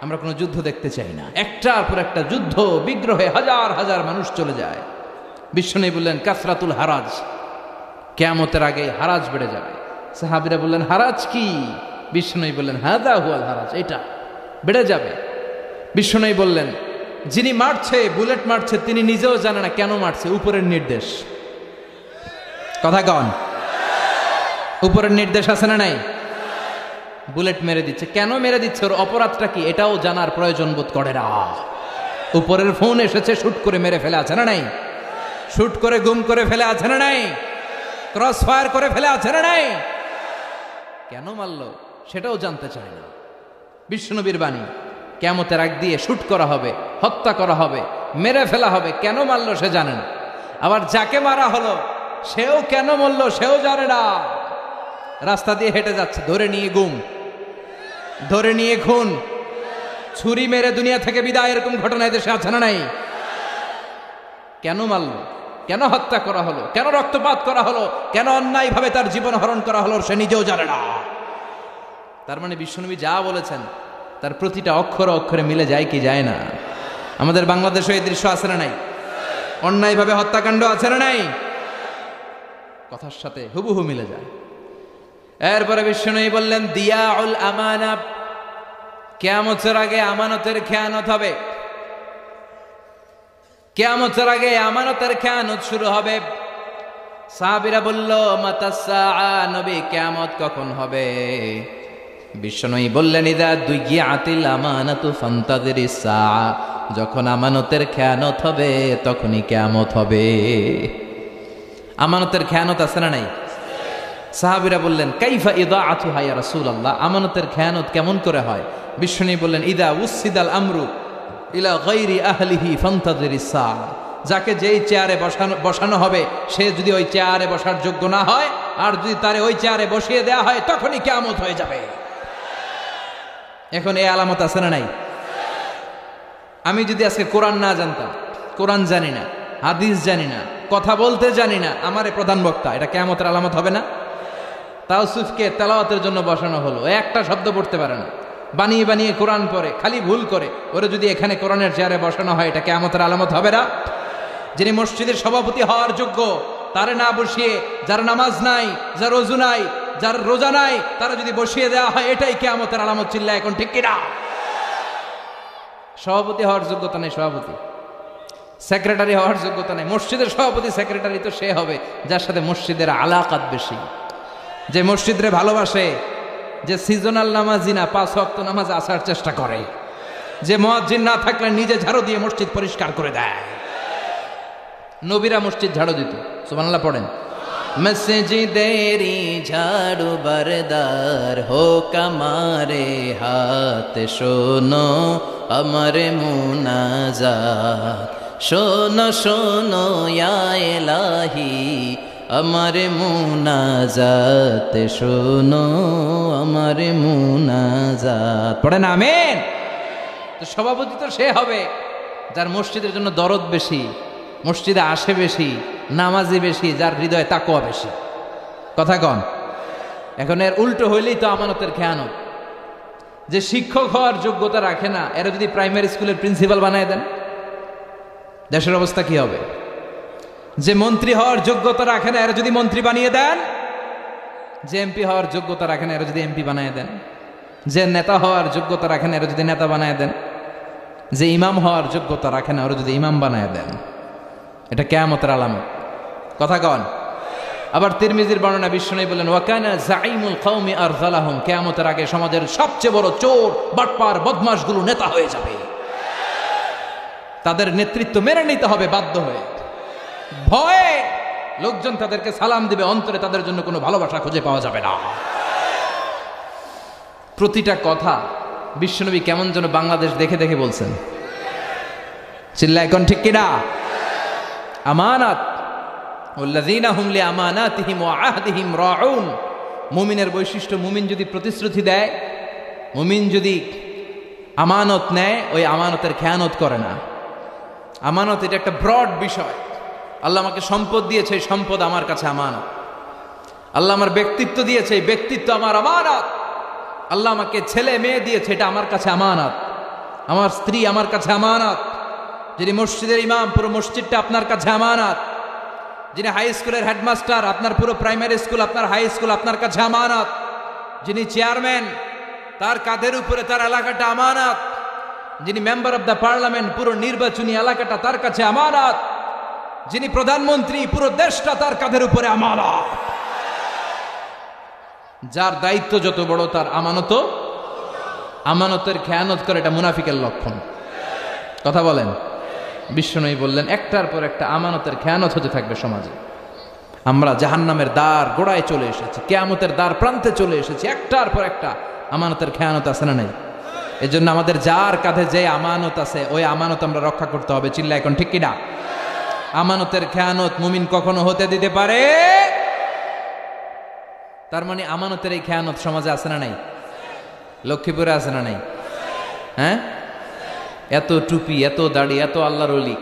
আমরা কোনো যুদ্ধ দেখতে চাই না। একটার পর একটা যুদ্ধ বিগ্রহে হাজার হাজার মানুষ চলে যায়। বিশ্বনবী বললেন কাসরাতুল হারাজ, কিয়ামতের আগে হারাজ বেড়ে যাবে। সাহাবীরা বললেন হারাজ কি? বিশ্বনবী বললেন হাদা হুয়াল হারাজ, এটা বেড়ে যাবে। বিশ্বনবী বললেন যিনি মারছে, বুলেট মারছে, তিনি নিজেও জানে না কেন মারছে, উপরের নির্দেশ। কথা কন, উপরের নির্দেশ আছে না নাই? বুলেট মেরে দিচ্ছে, কেন মেরে দিচ্ছে, ওর অপরাধটা কি, এটাও জানার প্রয়োজন বোধ করে না। উপরের ফোন এসেছে, শুট করে মেরে ফেলে আছে না নাই? শুট করে গুম করে ফেলে আছে না নাই? ক্রস ফায়ার করে ফেলে আছে না নাই? কেন মারলো সেটাও জানতে চায় না। বিশ্বনবীর বাণী, কিয়ামতের আগ দিয়ে শুট করা হবে, হত্যা করা হবে, মেরে ফেলা হবে, কেন মারলো সে জানে না। আবার যাকে মারা হলো সেও কেন মরল সেও জানে না। রাস্তা দিয়ে হেঁটে যাচ্ছে, ধরে নিয়ে গুম, ধরে নিয়ে খুন, ছুরি মেরে দুনিয়া থেকে বিদায়, এরকম ঘটনা দেশে আছে না নাই? কেন মারলো, কেন হত্যা করা হলো, কেন রক্তপাত করা হলো, কেন অন্যায়ভাবে তার জীবন হরণ করা হলো সে নিজেও জানে না। তার মানে বিশ্বনবী যা বলেছেন তার প্রতিটা অক্ষর অক্ষরে মিলে যায় কি যায় না? আমাদের বাংলাদেশে এই দৃশ্য আছে না নাই? অন্যায়ভাবে হত্যাকাণ্ড আছে না নাই? কথার সাথে হুবহু মিলে যায়। এরপরে বিশ্বনবী বললেন দিয়াউল আমানা, কিয়ামতের আগে আমানতের খেয়ানত হবে। কিয়ামতের আগে আমানতের খেয়ানত শুরু হবে। সাহাবীরা বলল মাতাসসা, নবী কিয়ামত কখন হবে? বিশ্বনবী বললেন ইদা দুইয়াতিল আমানাতু ফান্তাযিরিস সাআ, যখন আমানতের খেয়ানত হবে তখনই কিয়ামত হবে। আমানতের খেয়ানত আছে না নাই? সাহাবীরা বললেন কাইফা ইদাআতুহা ইয়া রাসূলুল্লাহ, আমানতের খেয়ানত কেমন করে হয়? বিশ্বনবী বললেন ইদা উসিদাল আমরু ইলা গায়রি আহলিহি ফান্তাযিরিস সাআ, যাকে যেই চেয়ারে বসানো হবে সে যদি ওই চেয়ারে বসার যোগ্য না হয়, আর যদি তারে ওই চেয়ারে বসিয়ে দেয়া হয় তখনই কিয়ামত হয়ে যাবে। এখন এই আলামত আছে না নাই? আমি যদি আজকে কোরআন না জানতাম, কোরআন জানি না, হাদিস জানি না, কথা বলতে জানি না, আমারে প্রধান বক্তা, এটা কিয়ামতের আলামত হবে না? তাওসিফকে তেলাওয়াতের জন্য বসানো হলো, একটা শব্দ পড়তে পারে না, বানিয়ে বানিয়ে কোরআন পড়ে, খালি ভুল করে, ওরা যদি এখানে কোরআনের চেয়ারে বসানো হয় এটা কিয়ামতের আলামত হবে না? যিনি মসজিদের সভাপতি হওয়ার যোগ্য তারে না বসিয়ে, যার নামাজ নাই, যার ওযু নাই, যার রোজা নাই, তারা যদি বসিয়ে দেওয়া হয় এটাই কিয়ামতের আলামত। চিল্লা এখন ঠিক কিনা? সভাপতি হওয়ার যোগ্যতা নেই সভাপতি, সেক্রেটারি হওয়ার যোগ্যতা নেই। মসজিদের সভাপতি সেক্রেটারি তো সে হবে যার সাথে মসজিদের আলাকাত বেশি, যে মসজিদরে ভালোবাসে, যে সিজনাল নামাজি না, 5 ওয়াক্ত নামাজ আসার চেষ্টা করে, যে মুয়াজ্জিন না থাকলে নিজে ঝাড়ু দিয়ে মসজিদ পরিষ্কার করে দেয়। নবীরা মসজিদ ঝাড়ু দিত, সুবহানাল্লাহ পড়েন। মসজিদেরি ঝাড়ু বরদার হোক আমারে হাত, শোনো আমার মুনাজাত, শোনো শোনো ইয়া ইলাহি আমার মুনাজাত শোনো, আমার মুনাজাত। পড়েন আমিন। তো সভাপতি তো সে হবে যার মসজিদের জন্য দরদ বেশি, মসজিদে আসে বেশি, নামাজি বেশি, যার হৃদয়ে তাকওয়া বেশি। কথা কন। এখন এর উল্টো হইলেই তো আমানতের খেয়ানত। যে শিক্ষক হওয়ার যোগ্যতা রাখে না, এরা যদি প্রাইমারি স্কুলের প্রিন্সিপাল বানায় দেন, দেশের অবস্থা কি হবে? যে মন্ত্রী হওয়ার যোগ্যতা রাখে না, এরা যদি মন্ত্রী বানিয়ে দেন, যে এমপি হওয়ার যোগ্যতা রাখে না, এরা যদি এমপি বানিয়ে দেন, যে নেতা হওয়ার যোগ্যতা রাখে না, এরা যদি নেতা বানিয়ে দেন, যে ইমাম হওয়ার যোগ্যতা রাখে না, ওরা যদি ইমাম বানিয়ে দেন, এটা কিয়ামতের আলামত। কথা কন। আবার তিরমিজির বর্ণনা বিশ্বনবী বলেন, ওয়াকানা যাইমুল কওমি আরযালাহুম, কিয়ামতের আগে সমাজের সবচেয়ে বড় চোর, বাটপার, বদমাশগুলো নেতা হয়ে যাবে। তাদের নেতৃত্ব মেনে নিতে হবে বাধ্য হয়ে। ভয়ে লোকজন তাদেরকে সালাম দিবে, অন্তরে তাদের জন্য কোনো ভালোবাসা খুঁজে পাওয়া যাবে না। প্রতিটা কথা বিশ্বনবী কেমন যেন বাংলাদেশ দেখে দেখে বলছেন। চিল্লা এখন ঠিক কিনা? আমানাত, ওয়াল্লাযীনা হুম লিআমানাতিহিম ওয়া আহদিহিম রাউন। মুমিনের বৈশিষ্ট্য, মুমিন যদি প্রতিশ্রুতি দেয়, মুমিন যদি আমানত নেয়, ওই আমানতের খেয়ানত করে না। আমানত এটা একটা ব্রড বিষয়। আল্লাহ আমাকে সম্পদ দিয়েছে, এই সম্পদ আমার কাছে আমানত। আল্লাহ আমার ব্যক্তিত্ব দিয়েছে, এই ব্যক্তিত্ব আমার আমানত। আল্লাহ আমাকে ছেলে মেয়ে দিয়েছে, এটা আমার কাছে আমানত। আমার স্ত্রী আমার কাছে আমানত। যিনি মসজিদের ইমাম, পুরো মসজিদটা আপনার কাছে আমানত। যিনি হাই স্কুলের হেডমাস্টার, আপনার পুরো প্রাইমারি স্কুল, আপনার হাই স্কুল আপনার কাছে আমানত। যিনি চেয়ারম্যান, তার কাঁধের উপরে তার এলাকাটা আমানত। যিনি মেম্বার অব দ্য পার্লামেন্ট, পুরো নির্বাচনী এলাকাটা তার কাছে আমানত। যিনি প্রধানমন্ত্রী, পুরো দেশটা তার কাঁধের উপরে আমানত। যার দায়িত্ব যত বড়, তার আমানত, আমানতের খেয়ানত করে, এটা মুনাফিকের লক্ষণ। কথা বলেন। বিশ্বনবী বললেন, একটার পর একটা আমানতের খেয়ানত হতে থাকবে সমাজে। আমরা জাহান্নামের দ্বার গোড়ায় চলে এসেছি, কিয়ামতের দ্বার প্রান্তে চলে এসেছি। একটার পর একটা আমানতের খেয়ানত আছে না নাই? এজন্য আমাদের যার কাঁধে যে আমানত আছে, ওই আমানত আমরা রক্ষা করতে হবে। চিল্লা এখন ঠিক কিনা? আমানতের খেয়ানত মুমিন কখনো হতে দিতে পারে? তার মানে আমানতের এই খেয়ানত সমাজে আছে না নাই? লক্ষ্মীপুরে আছে না নাই? হ্যাঁ, এত টুপি, এত দাড়ি, এত আল্লাহর ওলি,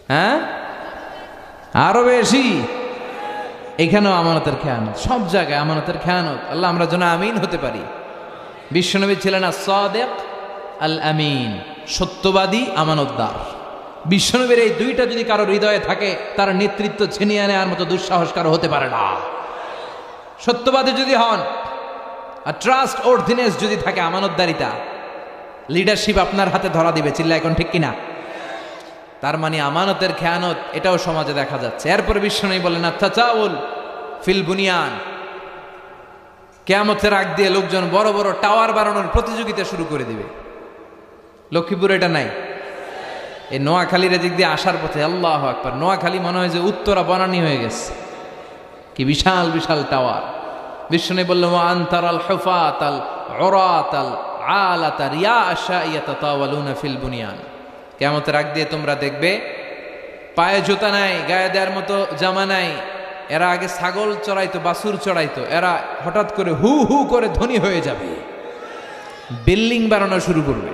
হ্যাঁ, আরো বেশি। এখানেও আমানতের খেয়ানত, সব জায়গায় আমানতের খেয়ানত। আল্লাহ আমরা যেন আমিন হতে পারি। বিশ্বনবী ছিলেন as-সাদিক আল-আমিন, সত্যবাদী, আমানতদার। বিশ্বনবীর এই দুইটা যদি কারো হৃদয়ে থাকে, তার নেতৃত্ব ছিনিয়ে নেওয়ার মতো দুঃসাহস কারো হতে পারে না। সত্যবাদী যদি হন, আর ট্রাস্ট অর্ডিনেন্স যদি থাকে, আমানতদারিতা, লিডারশিপ আপনার হাতে ধরা দিবে। চিল্লা এখন ঠিক কিনা? তার মানে আমানতের খেয়ানত, এটাও সমাজে দেখা যাচ্ছে। এরপরে বিশ্বনবী বলেন, আত-তাতাউল ফিল বুনিয়ান, কিয়ামতের আগ দিয়ে লোকজন বড় বড় টাওয়ার বানানোর প্রতিযোগিতা শুরু করে দিবে। লক্ষ্মীপুরে এটা নাই। এই নোয়াখালীর দিক দিয়ে আসার পথে, আল্লাহু আকবার, নোয়াখালী মনে হয় যে উত্তরা বনানী হয়ে গেছে। কি বিশাল বিশাল টাওয়ার। বিশ্বনবী বললেন, ওয়া আনতারাল হুফাতাল উরাতাল আলাতা রিয়াশা ইয়াতাতাওয়ালুনা ফিল বুনিয়ান। কিয়ামতের আগ দিয়ে তোমরা দেখবে পায়ে জুতা নাই, গায়ে দেওয়ার মতো জামা নাই। এরা আগে ছাগল চড়াইতো, বাছুর চড়াইতো, এরা হঠাৎ করে হু হু করে ধনী হয়ে যাবে, বিল্ডিং বানানো শুরু করবে।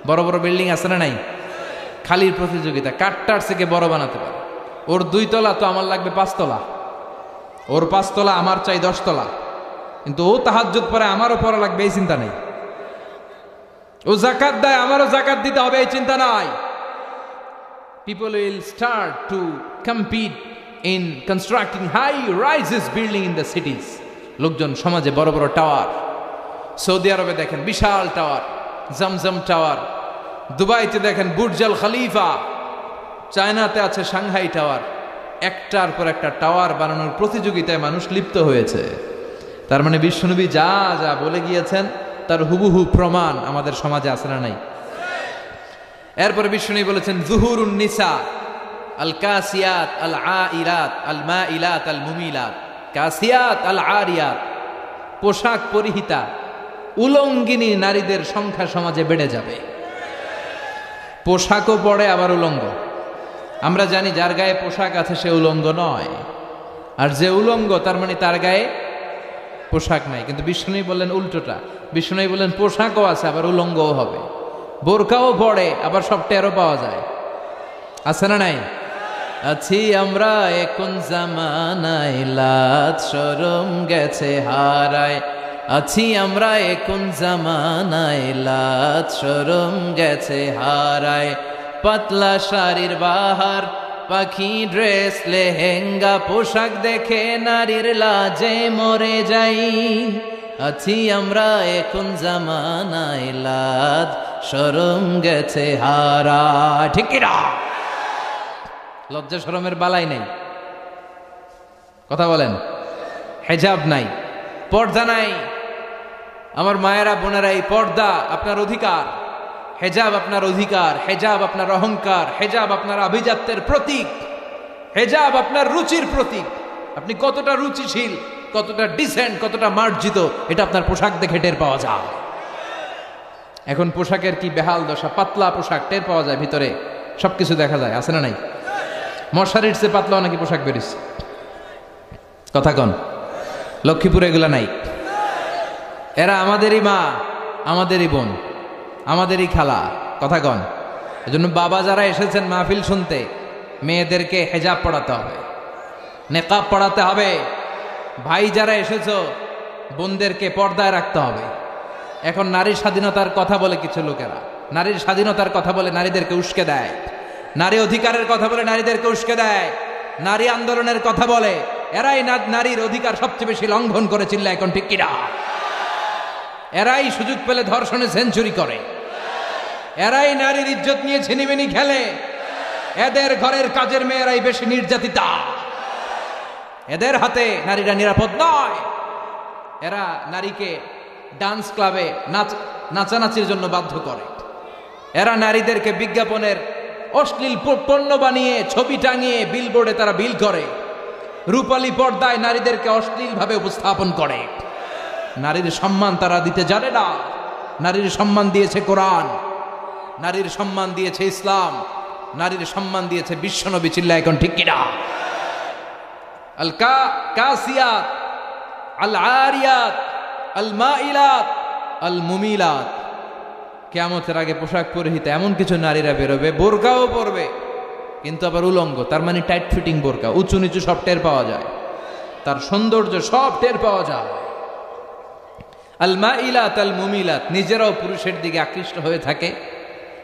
বড় বড় বিল্ডিং আছে না নাই? খালির প্রতিযোগিতা, কাঠটার থেকে বড় বানাতে পারে। ওর 2 তলা তো আমার লাগবে 5 তলা, ওর 5 তলা আমার চাই 10 তলা। কিন্তু ও তাহাজ্জুদ পড়ে, আমারও পড়া লাগবে, এই চিন্তা নেই। ও যাকাত দেয়, আমারও যাকাত দিতে হবে, এই চিন্তা নাই। People will start to compete in constructing high-rises building in the cities. লোকজন সমাজে বড় বড় টাওয়ার। সৌদি আরবে দেখেন বিশাল টাওয়ার, জমজম টাওয়ার। দুবাইতে দেখেন বুর্জ আল খলিফা। চায়নাতে আছে সাংহাই টাওয়ার। একটার পর একটা টাওয়ার বানানোর প্রতিযোগিতায় মানুষ লিপ্ত হয়েছে। তার মানে বিশ্বনবী যা যা বলে গিয়েছেন, তার হুবহু প্রমাণ আমাদের সমাজে আছে না নাই? এরপরে বিশ্বনবী বলেছেন, যুহুরুন নিসা আল কাসিয়াত আল আইরাত আল মাইলাত আল মুমিলাত। কাসিয়াত আল আরিয়াত, পোশাক পরিহিতা উলঙ্গিনী নারীদের সংখ্যা সমাজে বেড়ে যাবে। পোশাকও পরে, আবার উলঙ্গ। আমরা জানি যার গায়ে পোশাক আছে সে উলঙ্গ নয়, আর যে উলঙ্গ তার মানে তার গায়ে পোশাক নাই। কিন্তু বিষ্ণু বললেন উল্টোটা, বিষ্ণু বললেন পোশাকও আছে আবার উলঙ্গও হবে, বোরকাও পড়ে আবার সব টেরও পাওয়া যায়। আছে না নাই? আছি আমরা এখন জামানায়, লাজ শরম গেছে হারায়। আছি আমরা এখন জামানায়, লাজ শরম গেছে হারায়। পাতলা শাড়ির বাহার, পাখি ড্রেস, লেহেঙ্গা পোশাক দেখে নারীর লাজে মরে যাই। আছি আমরা এখন জামানায়, লাজ শরম গেছে হারায়। ঠিক কিনা? লজ্জা শরমের বালাই নেই, কথা বলেন। হেজাব নাই, পর্দা নাই। আমার মায়েরা বোনেরা, এই পর্দা আপনার অধিকার, হেজাব আপনার অধিকার, হেজাব আপনার অহংকার, হেজাব আপনার আভিজাত্যের প্রতীক, হেজাব আপনার রুচির প্রতীক। আপনি কতটা রুচিশীল, কতটা ডিসেন্ট, কতটা মার্জিত, এটা আপনার পোশাক দেখে টের পাওয়া যায়। এখন পোশাকের কি বেহাল দশা, পাতলা পোশাক টের পাওয়া যায়, ভিতরে সবকিছু দেখা যায়। আছে না নাই? মশারির চেয়ে পাতলাও নাকি পোশাক বেরিয়েছে, কথা কন। লক্ষ্মীপুরে এগুলা নাই। এরা আমাদেরই মা, আমাদেরই বোন, আমাদেরই খালা, কথা কন। এজন্য বাবা যারা এসেছেন মাহফিল শুনতে, মেয়েদেরকে হেজাব পড়াতে হবে, নেকাব পড়াতে হবে। ভাই যারা এসেছো, বোনদেরকে পর্দায় রাখতে হবে। এখন নারীর স্বাধীনতার কথা বলে কিছু লোকেরা, নারীর স্বাধীনতার কথা বলে নারীদেরকে উস্কে দেয়, নারী অধিকারের কথা বলে নারীদেরকে উস্কে দেয়, নারী আন্দোলনের কথা বলে। এরাই নারীর অধিকার সবচেয়ে বেশি লঙ্ঘন করে চিল্লা, এখন ঠিক কিনা? এরাই সুযোগ পেলে ধর্ষণে সেঞ্চুরি করে, এরাই নারীর ইজ্জত নিয়ে ছিনিমিনি খেলে। এদের ঘরের কাজের মেয়েরাই বেশি নির্যাতিতা, এদের হাতে নারীরা নিরাপদ নয়। এরা নারীকে ডান্স ক্লাবে নাচানাচির জন্য বাধ্য করে। এরা নারীদেরকে বিজ্ঞাপনের অশ্লীল পণ্য বানিয়ে ছবি টাঙিয়ে বিলবোর্ডে তারা বিল করে। রূপালী পর্দায় নারীদেরকে অশ্লীলভাবে উপস্থাপন করে। নারীর সম্মান তারা দিতে জানে না। নারীর সম্মান দিয়েছে কোরআন, নারীর সম্মান দিয়েছে ইসলাম, নারীর সম্মান দিয়েছে বিশ্বনবী। চিল্লা এখন ঠিক কিনা? আল কাসিয়াত, আল আরিয়াত, আল মাইলাত, আল মুমিলাত। কিয়ামতের আগে পোশাক পরিহিত এমন কিছু নারীরা বেরোবে, বোরকাও পরবে কিন্তু আবার উলঙ্গ। তার মানে টাইট ফিটিং বোরকা, উঁচু নিচু সব টের পাওয়া যায়, তার সৌন্দর্য সব টের পাওয়া যায়। আল মাইলাত, আল মুমিলাত, নিজেরাও পুরুষের দিকে আকৃষ্ট হয়ে থাকে,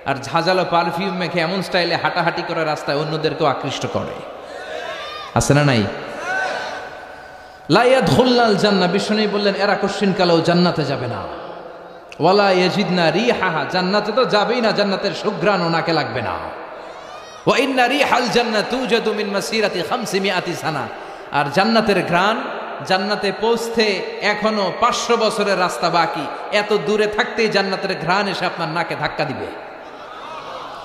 আর ঝাঁঝালো পারফিউম মেখে এমন স্টাইলে হাঁটাহাঁটি করে রাস্তায় অন্যদেরকেও আকৃষ্ট করে। আছে না নাই? লা ইয়াদখুলনাল জান্নাহ, বিষ্ণু বললেন এরা কোশ্চিন কালেও জান্নাতে যাবে না। ওয়ালা ইয়াজিদনা রিহাহা, জান্নাতে তো যাবেই না, জান্নাতের সুঘ্রাণও নাকে লাগবে না। ওয়া ইন্না রিহাল জান্নাত তুজাদু মিন মাসিরাতি 500 সানা, আর জান্নাতের ঘ্রাণ, জান্নাতে পৌঁছতে এখনো 500 বছরের রাস্তা বাকি। এত দূরে থাকতেই জান্নাতের ঘ্রাণ এসে আপনার নাকে ধাক্কা দিবে।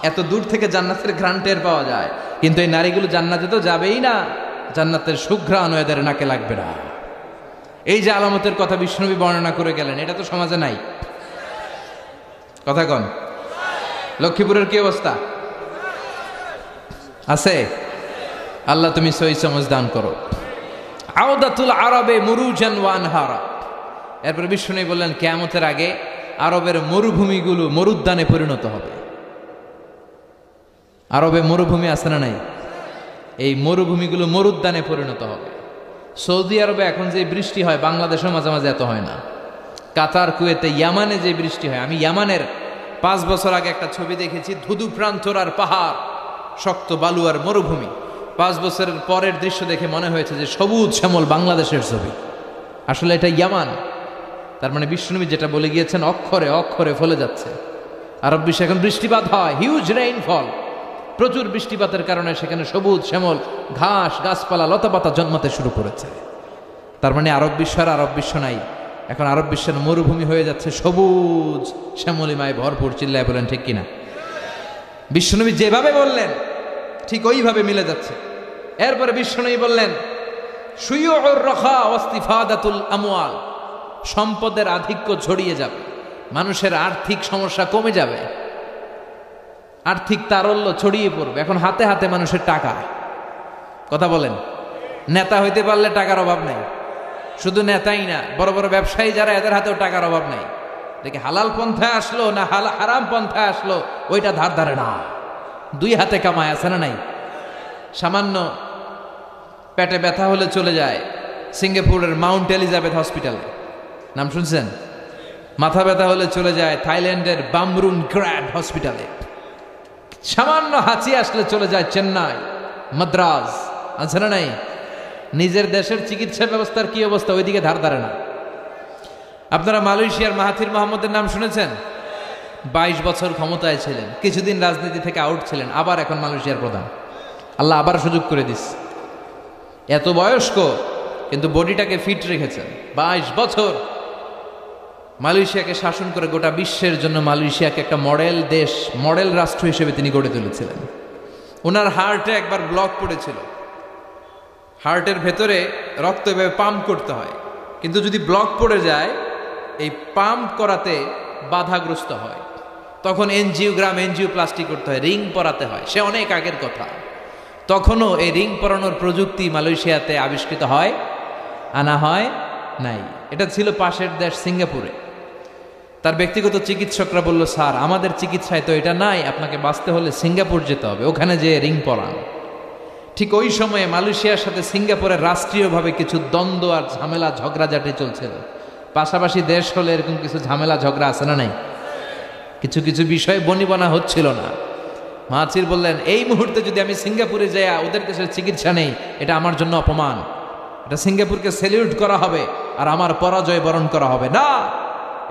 এত দূর থেকে জান্নাতের ঘ্রাণ টের পাওয়া যায়। কিন্তু এই নারীগুলো জান্নাতে তো যাবেই না, জান্নাতের সুঘ্রাণ এদের নাকে লাগবে না। এই যে আলামতের কথা বিষ্ণুবী বর্ণনা করে গেলেন, এটা তো সমাজে নাই, কথা কন। লক্ষ্মীপুরের কি অবস্থা? আছে? আল্লাহ তুমি সহি সমঝ দান করো। আওদাতুল আরবে মুরুজান ওয়া আনহারা, এরপর বিষ্ণু বললেন কিয়ামতের আগে আরবের মরুভূমিগুলো মরুদ্যানে পরিণত হবে। আরবে মরুভূমি আছে না নাই? এই মরুভূমিগুলো মরুদ্যানে পরিণত হবে। সৌদি আরবে এখন যে বৃষ্টি হয়, বাংলাদেশেও মাঝে মাঝে এত হয় না। কাতার, কুয়েতে, ইয়ামানে যে বৃষ্টি হয়, আমি ইয়ামানের 5 বছর আগে একটা ছবি দেখেছি, ধুধু প্রান্তর আর পাহাড়, শক্ত বালু আর মরুভূমি। 5 বছরের পরের দৃশ্য দেখে মনে হয়েছে যে সবুজ শ্যামল বাংলাদেশের ছবি। আসলে এটা ইয়ামান। তার মানে বিষ্ণুনবী যেটা বলে গিয়েছেন অক্ষরে অক্ষরে ফলে যাচ্ছে। আরব বিশ্বে এখন বৃষ্টিপাত হয়, হিউজ রেইনফল, প্রচুর বৃষ্টিপাতের কারণে সেখানে সবুজ শ্যামল ঘাস, গাছপালা, লতাপাতা জন্মাতে শুরু করেছে। তার মানে আরব বিশ্ব আর আরব বিশ্ব নাই, এখন আরব বিশ্বের মরুভূমি হয়ে যাচ্ছে সবুজ শ্যামলিমায় ভরপুর। চিল্লায় বলেন ঠিক কিনা? বিশ্বনবী যেভাবে বললেন ঠিক ওইভাবে মিলে যাচ্ছে। এরপরে বিশ্বনবী বললেন শুয়ুউর রাখা ওয়াস্তিফাদাতুল আমওয়াল, সম্পদের আধিক্য ছড়িয়ে যাবে, মানুষের আর্থিক সমস্যা কমে যাবে। আর্থিক তারল্য ছড়িয়ে পড়বে। এখন হাতে হাতে মানুষের টাকা, কথা বলেন, নেতা হইতে পারলে টাকার অভাব নাই। শুধু নেতাই না, বড় বড় ব্যবসায়ী যারা, এদের হাতেও টাকার অভাব নাই। দেখে হালাল পন্থা আসলো না হারাম পন্থা আসলো, ওইটা ধার ধারে না, দুই হাতে কামায়, আছে না নাই? সামান্য পেটে ব্যথা হলে চলে যায় সিঙ্গাপুরের মাউন্ট এলিজাবেথ হসপিটালে, নাম শুনছেন? মাথা ব্যথা হলে চলে যায় থাইল্যান্ডের বামরুন গ্র্যাড হসপিটালে, সামান্য হাঁচি আসলে চলে যায় চেন্নাই, মাদ্রাজ, আছে না নাই? নিজের দেশের চিকিৎসা ব্যবস্থার কি অবস্থা, ওইদিকে ধার ধারে না। আপনারা মালয়েশিয়ার মাহাথির মোহাম্মদের নাম শুনেছেন? 22 বছর ক্ষমতায় ছিলেন, কিছুদিন রাজনীতি থেকে আউট ছিলেন, আবার এখন মালয়েশিয়ার প্রধান। আল্লাহ আবার সুযোগ করে দিস। এত বয়স্ক কিন্তু বডিটাকে ফিট রেখেছেন। 22 বছর মালয়েশিয়াকে শাসন করে গোটা বিশ্বের জন্য মালয়েশিয়াকে একটা মডেল দেশ, মডেল রাষ্ট্র হিসেবে তিনি গড়ে তুলেছিলেন। ওনার হার্টে একবার ব্লক পড়েছিল, হার্টের ভেতরে রক্ত এভাবে পাম্প করতে হয়, কিন্তু যদি ব্লক পড়ে যায় এই পাম্প করাতে বাধাগ্রস্ত হয়, তখন এনজিওপ্লাস্টি করতে হয়, রিং পরাতে হয়। সে অনেক আগের কথা, তখনও এই রিং পরানোর প্রযুক্তি মালয়েশিয়াতে আবিষ্কৃত হয়, আনা হয় নাই। এটা ছিল পাশের দেশ সিঙ্গাপুরে। তার ব্যক্তিগত চিকিৎসকরা বলল, স্যার আমাদের চিকিৎসায় তো এটা নাই, আপনাকে বাঁচতে হলে সিঙ্গাপুর যেতে হবে, ওখানে যে রিং পরান। ঠিক ওই সময়ে মালয়েশিয়ার সাথে সিঙ্গাপুরের রাষ্ট্রীয়ভাবে কিছু দ্বন্দ্ব আর ঝামেলা ঝগড়াঝাটি চলছিল। পাশাপাশি দেশ হলে এরকম কিছু ঝামেলা ঝগড়া আছে না নাই? কিছু কিছু বিষয়ে বনিবনা হচ্ছিল না। মাহাথির বললেন, এই মুহূর্তে যদি আমি সিঙ্গাপুরে যাই, ওদের দেশের চিকিৎসা নেই, এটা আমার জন্য অপমান, এটা সিঙ্গাপুরকে স্যালিউট করা হবে আর আমার পরাজয় বরণ করা হবে না,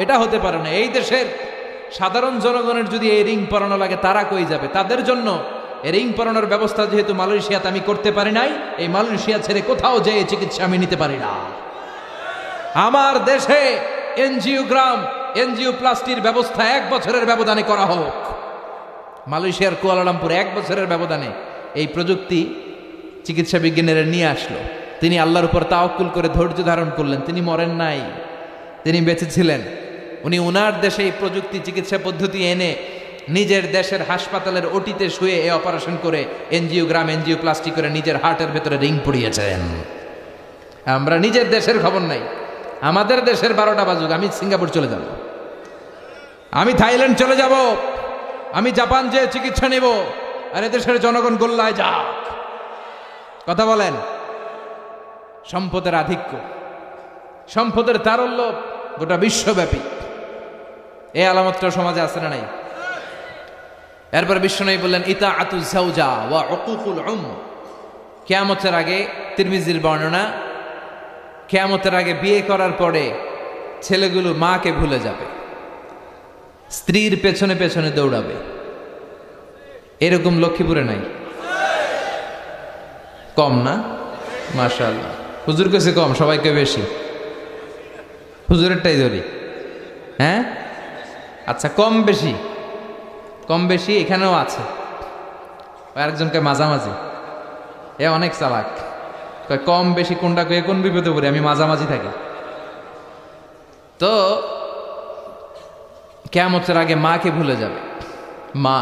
এটা হতে পারে না। এই দেশের সাধারণ জনগণের যদি এই রিং পরানো লাগে, তারা কই যাবে? তাদের জন্য এই রিং পরানোর ব্যবস্থা যেহেতু মালয়েশিয়াতে আমি করতে পারি নাই, এই মালয়েশিয়া ছেড়ে কোথাও যেয়ে চিকিৎসা আমি নিতে পারি না। আমার দেশে এনজিওপ্লাস্টির ব্যবস্থা 1 বছরের ব্যবধানে করা হোক। মালয়েশিয়ার কুয়ালালামপুর 1 বছরের ব্যবধানে এই প্রযুক্তি চিকিৎসা বিজ্ঞানীরা নিয়ে আসলো। তিনি আল্লাহর উপর তাওয়াক্কুল করে ধৈর্য ধারণ করলেন, তিনি মরেন নাই, তিনি বেঁচে ছিলেন। উনি ওনার দেশে এই প্রযুক্তি চিকিৎসা পদ্ধতি এনে নিজের দেশের হাসপাতালের ওটিতে শুয়ে এই অপারেশন করে এনজিওপ্লাস্টি করে নিজের হার্টের ভেতরে রিং পড়িয়েছেন। আমরা নিজের দেশের খবর নাই, আমাদের দেশের 12টা বাজুক, আমি সিঙ্গাপুর চলে যাব, আমি থাইল্যান্ড চলে যাব, আমি জাপান যে চিকিৎসা নেব, আর এদেশের জনগণ গোল্লায় যাক। কথা বলেন, সম্পদের আধিক্য, সম্পদের তারল্য গোটা বিশ্বব্যাপী, এই আলামতটা সমাজে আছে না নাই? এরপর বিশ্বনবী বললেন, ইতাআতু যাওজা ওয়া উকুকুল উম। কিয়ামতের আগে, তিরমিজির বর্ণনা, কিয়ামতের আগে বিয়ে করার পরে ছেলেগুলো মাকে ভুলে যাবে, স্ত্রীর পেছনে পেছনে দৌড়াবে। এরকম লক্ষ্মীপুরে নাই? কম না? মাশাআল্লাহ, হুজুর কাছে কম, সবাইকে বেশি। হুজুরেরটাই ধরি, হ্যাঁ? আচ্ছা, কম বেশি, কম বেশি এখানেও আছে। আরেকজনকে মাঝামাঝি, এ অনেক চালাক, কম বেশি কোনটা কয়ে কোন বিপদে পড়ে, আমি মাঝামাঝি থাকি। তো কিয়ামতের আগে মাকে ভুলে যাবে। মা,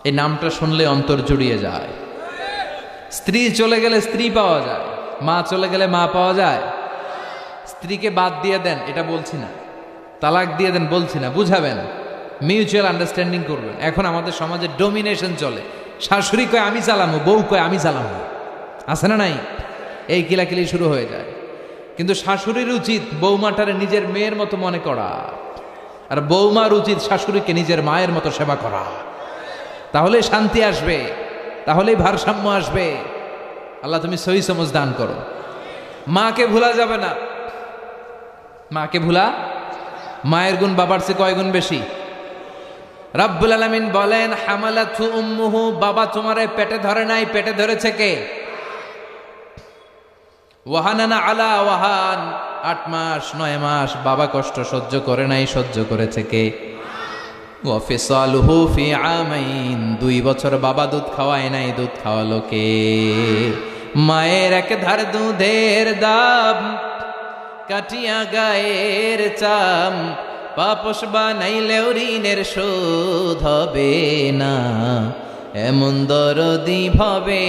এই নামটা শুনলে অন্তর জুড়িয়ে যায়। স্ত্রী চলে গেলে স্ত্রী পাওয়া যায়, মা চলে গেলে মা পাওয়া যায়। স্ত্রীকে বাদ দিয়ে দেন, এটা বলছি না, তালাক দিয়ে দেন বলছি না, বুঝাবেন, মিউচুয়াল আন্ডারস্ট্যান্ডিং করবেন। এখন আমাদের সমাজে ডোমিনেশন চলে, শাশুড়ি কয় আমি চালামো, বউ কয় আমি চালামো, আছে না নাই? এই কিলাকিলি শুরু হয়ে যায়। কিন্তু শাশুড়ির উচিত বৌমাটারে নিজের মেয়ের মতো মনে করা, আর বৌমার উচিত শাশুড়িকে নিজের মায়ের মতো সেবা করা। তাহলে শান্তি আসবে, তাহলেই ভারসাম্য আসবে। আল্লাহ তুমি সহি সমঝ দান করো। মাকে ভুলা যাবে না, মাকে ভুলা, মায়ের গুণ বাবার চেয়ে কয় গুণ বেশি? রব্বুল আলামিন বলেন, হামালাতহু উম্মুহু, বাবা তোমারে পেটে ধরে নাই, পেটে ধরেছে কে? ওয়াহানানা আলা ওয়াহান, 8 মাস 9 মাস বাবা কষ্ট সহ্য করে নাই, সহ্য করেছে কে? ওয়া ফিসালুহু ফি আমাইন, 2 বছর বাবা দুধ খাওয়ায় নাই, দুধ খাওয়ালো কে? মায়ের এক ধার দুধের দাম, কাটিয়া গায়ের চাম, পাপস বানাইলেও ঋণের শোধ হবে না, এমন দরদি ভাবে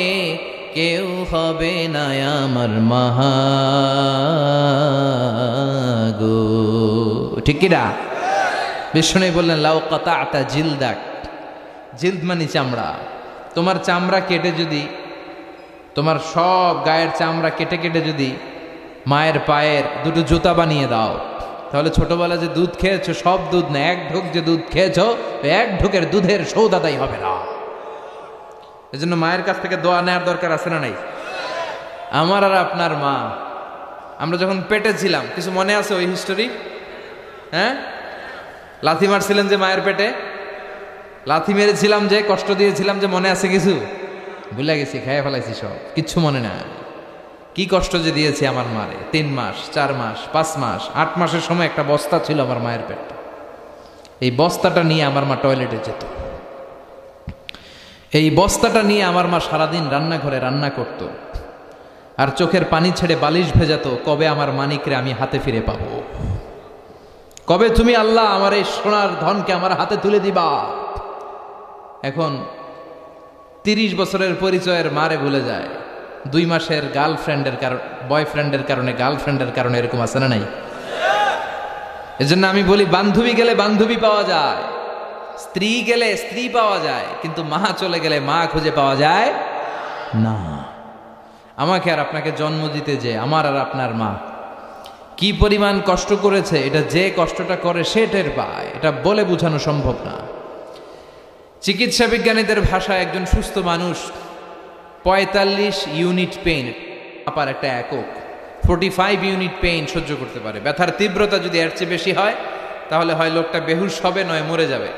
কেউ হবে না আমার মাগো। ঠিক কি না? বিষ্ণু বললেন লাউ কাতাআতা জিলদাক, জিলদ মানে চামড়া, তোমার চামড়া কেটে যদি, তোমার সব গায়ের চামড়া কেটে কেটে যদি মায়ের পায়ের দুটো জুতা বানিয়ে দাও, তাহলে ছোটবেলা যে দুধ খেয়েছো সব দুধ না, এক ঢোক যে দুধ খেয়েছো এক ঢোকের দুধের সৌদ আদায় হবে না। এজন্য মায়ের কাছ থেকে দোয়া নেওয়ার দরকার আছে না নাই? আমার আর আপনার মা, আমরা যখন পেটে ছিলাম, কিছু মনে আছে ওই হিস্টোরি? হ্যাঁ, লাথি মারছিলেন যে মায়ের পেটে, লাথি মেরেছিলাম যে, কষ্ট দিয়েছিলাম যে, মনে আছে কিছু? ভুলে গেছি, খেয়ে ফেলাইছি সব, কিচ্ছু মনে না। কি কষ্ট যে দিয়েছি আমার মারে, 3 মাস 4 মাস 5 মাস 8 মাসের সময় একটা বস্তা ছিল আমার মায়ের পেটে, এই বস্তাটা নিয়ে আমার মা টয়লেটে যেত, এই বস্তাটা নিয়ে আমার মা সারাদিন রান্নাঘরে রান্না করত, আর চোখের পানি ছেড়ে বালিশ ভেজাতো, কবে আমার মানিকরে আমি হাতে ফিরে পাবো, কবে তুমি আল্লাহ আমার এই সোনার ধনকে আমার হাতে তুলে দিবা। এখন 30 বছরের পরিচয়ের মারে ভুলে যায়, 2 মাসের গার্লফ্রেন্ডের কারণে, বয়ফ্রেন্ডের কারণে, গার্লফ্রেন্ডের কারণে, এরকম আছে না নাই? এজন্য আমি বলি, বান্ধবী গেলে বান্ধবী পাওয়া যায়, স্ত্রী গেলে স্ত্রী পাওয়া যায়, কিন্তু মা চলে গেলে মা খুঁজে পাওয়া যায় না। আমাকে আর আপনাকে জন্ম দিতে যে আমার আর আপনার মা কি পরিমাণ কষ্ট করেছে, এটা যে কষ্টটা করে সে টের পায়, এটা বলে বোঝানো সম্ভব না। চিকিৎসা বিজ্ঞানীদের ভাষায় একজন সুস্থ মানুষ 45 ইউনিট পেইন, আপার একটা একক 45 ইউনিট পেইন সহ্য করতে পারে। ব্যথার তীব্রতা যদি এর চেয়ে বেশি হয় তাহলে হয় লোকটা বেহুশ হবে, নয় মরে যাবে।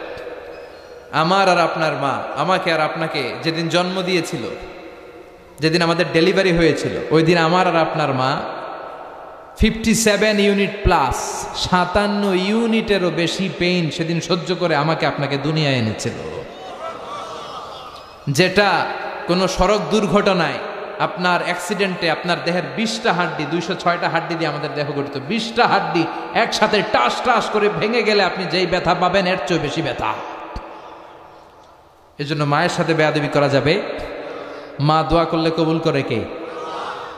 আমার আর আপনার মা আমাকে আর আপনাকে যেদিন জন্ম দিয়েছিল, যেদিন আমাদের ডেলিভারি হয়েছিল, ওই দিন আমার আর আপনার মা 57 ইউনিট প্লাস, 57 ইউনিটেরও বেশি পেইন সেদিন সহ্য করে আমাকে আপনাকে দুনিয়ায় এনেছিল। যেটা কোনো সড়ক দুর্ঘটনায়, আপনার অ্যাক্সিডেন্টে আপনার দেহের 20টা হাড্ডি, 206টা হাড্ডি দিয়ে আমাদের দেহ গঠিত, 20টা হাড্ডি একসাথে টাস টাস করে ভেঙে গেলে আপনি যেই ব্যথা পাবেন এর চেয়ে বেশি ব্যথা। এজন্য মায়ের সাথে বেয়াদবি করা যাবে? মা দোয়া করলে কবুল করে কে?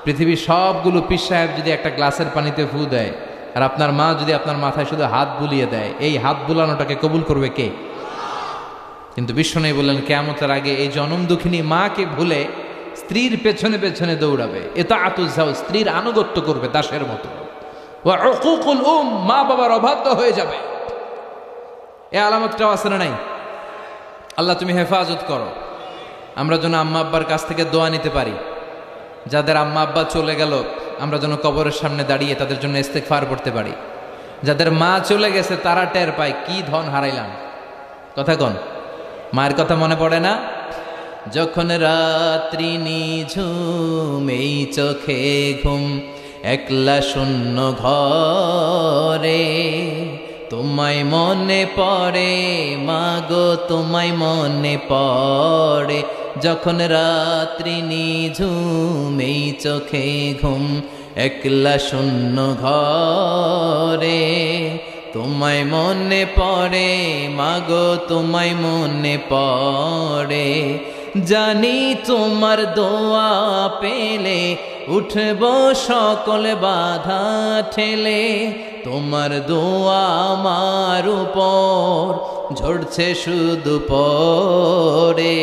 পৃথিবীর সবগুলো পীর সাহেব যদি একটা গ্লাসের পানিতে ফু দেয়, আর আপনার মা যদি আপনার মাথায় শুধু হাত বুলিয়ে দেয়, এই হাত বুলানোটাকে কবুল করবে কে? কিন্তু বিশ্বনবী বললেন, কিয়ামতের আগে এই জনম দুঃখিনী মাকে ভুলে স্ত্রীর পেছনে পেছনে দৌড়াবে, ইতাআতুজ যাওজ, স্ত্রীর আনুগত্য করবে দাসের মতো, ওয়া উকুকুল মা বাবার অবাধ্য হয়ে যাবে। এই আলামতটাও আছে না নাই? আল্লাহ তুমি হেফাজত করো, আমরা যেন আম্মা আব্বার কাছ থেকে দোয়া নিতে পারি। যাদের আম্মা আব্বা চলে গেল, আমরা যেন কবরের সামনে দাঁড়িয়ে তাদের জন্য ইস্তেগফার করতে পারি। যাদের মা চলে গেছে তারা টের পায় কি ধন হারাইলাম। কথা কন, মায়ের কথা মনে পড়ে না? যখন রাত্রি নিঝুম, এই চোখে ঘুম, একলা শূন্য ঘরে, তোমায় মনে পড়ে মাগো, তোমায় মনে পড়ে। যখন রাত্রি নিঝুম, এই চোখে ঘুম, একলা শূন্য ঘরে, তোমায় মনে পড়ে মাগো, তোমায় মনে পড়ে। জানি তোমার দোয়া পেলে উঠব সকল বাধা ঠেলে, তোমার দোয়া আমার উপর ঝরছে শুধু পড়ে।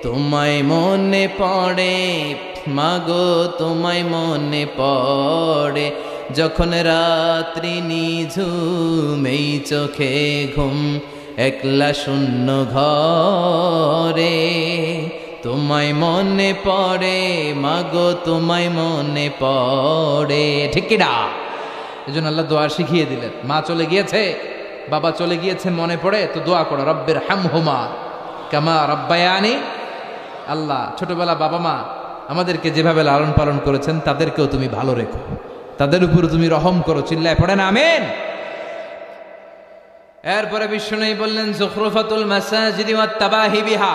তোমায় মনে পড়ে মাগো, তোমায় মনে পড়ে। যখন রাত্রি নিঝুম, এই চোখে ঘুম, একলা শূন্য ঘরে, তোমায় মনে পড়ে মাগো, তোমায় মনে পড়ে। ঠিক কি না? এই জন্য আল্লাহ দোয়া শিখিয়ে দিলেন। মা চলে গিয়েছে, বাবা চলে গিয়েছে, মনে পড়ে তো দোয়া করো, রব্বির হামহুমা কামা রাব্বায়ানি। আল্লাহ ছোটবেলা বাবা মা আমাদেরকে যেভাবে লালন পালন করেছেন তাদেরকেও তুমি ভালো রেখো, তাদের উপর তুমি রহম করো। চিল্লায় পড়েন আমিন। এরপরে বিশ্বনবী বললেন, যুখরুফাতুল মাসাজিদি ওয়াত তাবাহি বিহা।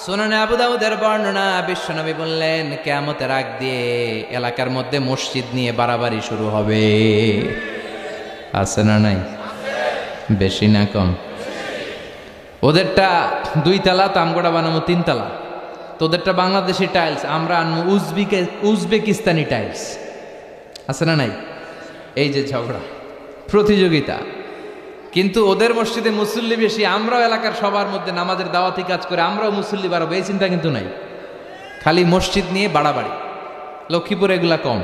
সুনানে আবু দাউদের বর্ণনা, বিশ্বনবী বললেন, কিয়ামতের আগ দিয়ে এলাকার মধ্যে মসজিদ নিয়ে বাড়াবাড়ি শুরু হবে। আছে না নাই? বেশি না কম? ওদেরটা 2 তালা, তামগোড়া বানাবো 3 তালা। তোদেরটা বাংলাদেশি টাইলস, আমরা আনবো উজবেকিস্তানি টাইলস। আছে না নাই? এই যে ঝগড়া, প্রতিযোগিতা। কিন্তু ওদের মসজিদে মুসল্লি বেশি, আমরাও এলাকার সবার মধ্যে নামাজের দাওয়াতি কাজ করে আমরাও মুসল্লি বাড়াবো, এই চিন্তা কিন্তু নাই। খালি মসজিদ নিয়ে বাড়াবাড়ি। লক্ষ্মীপুরে এগুলা কম,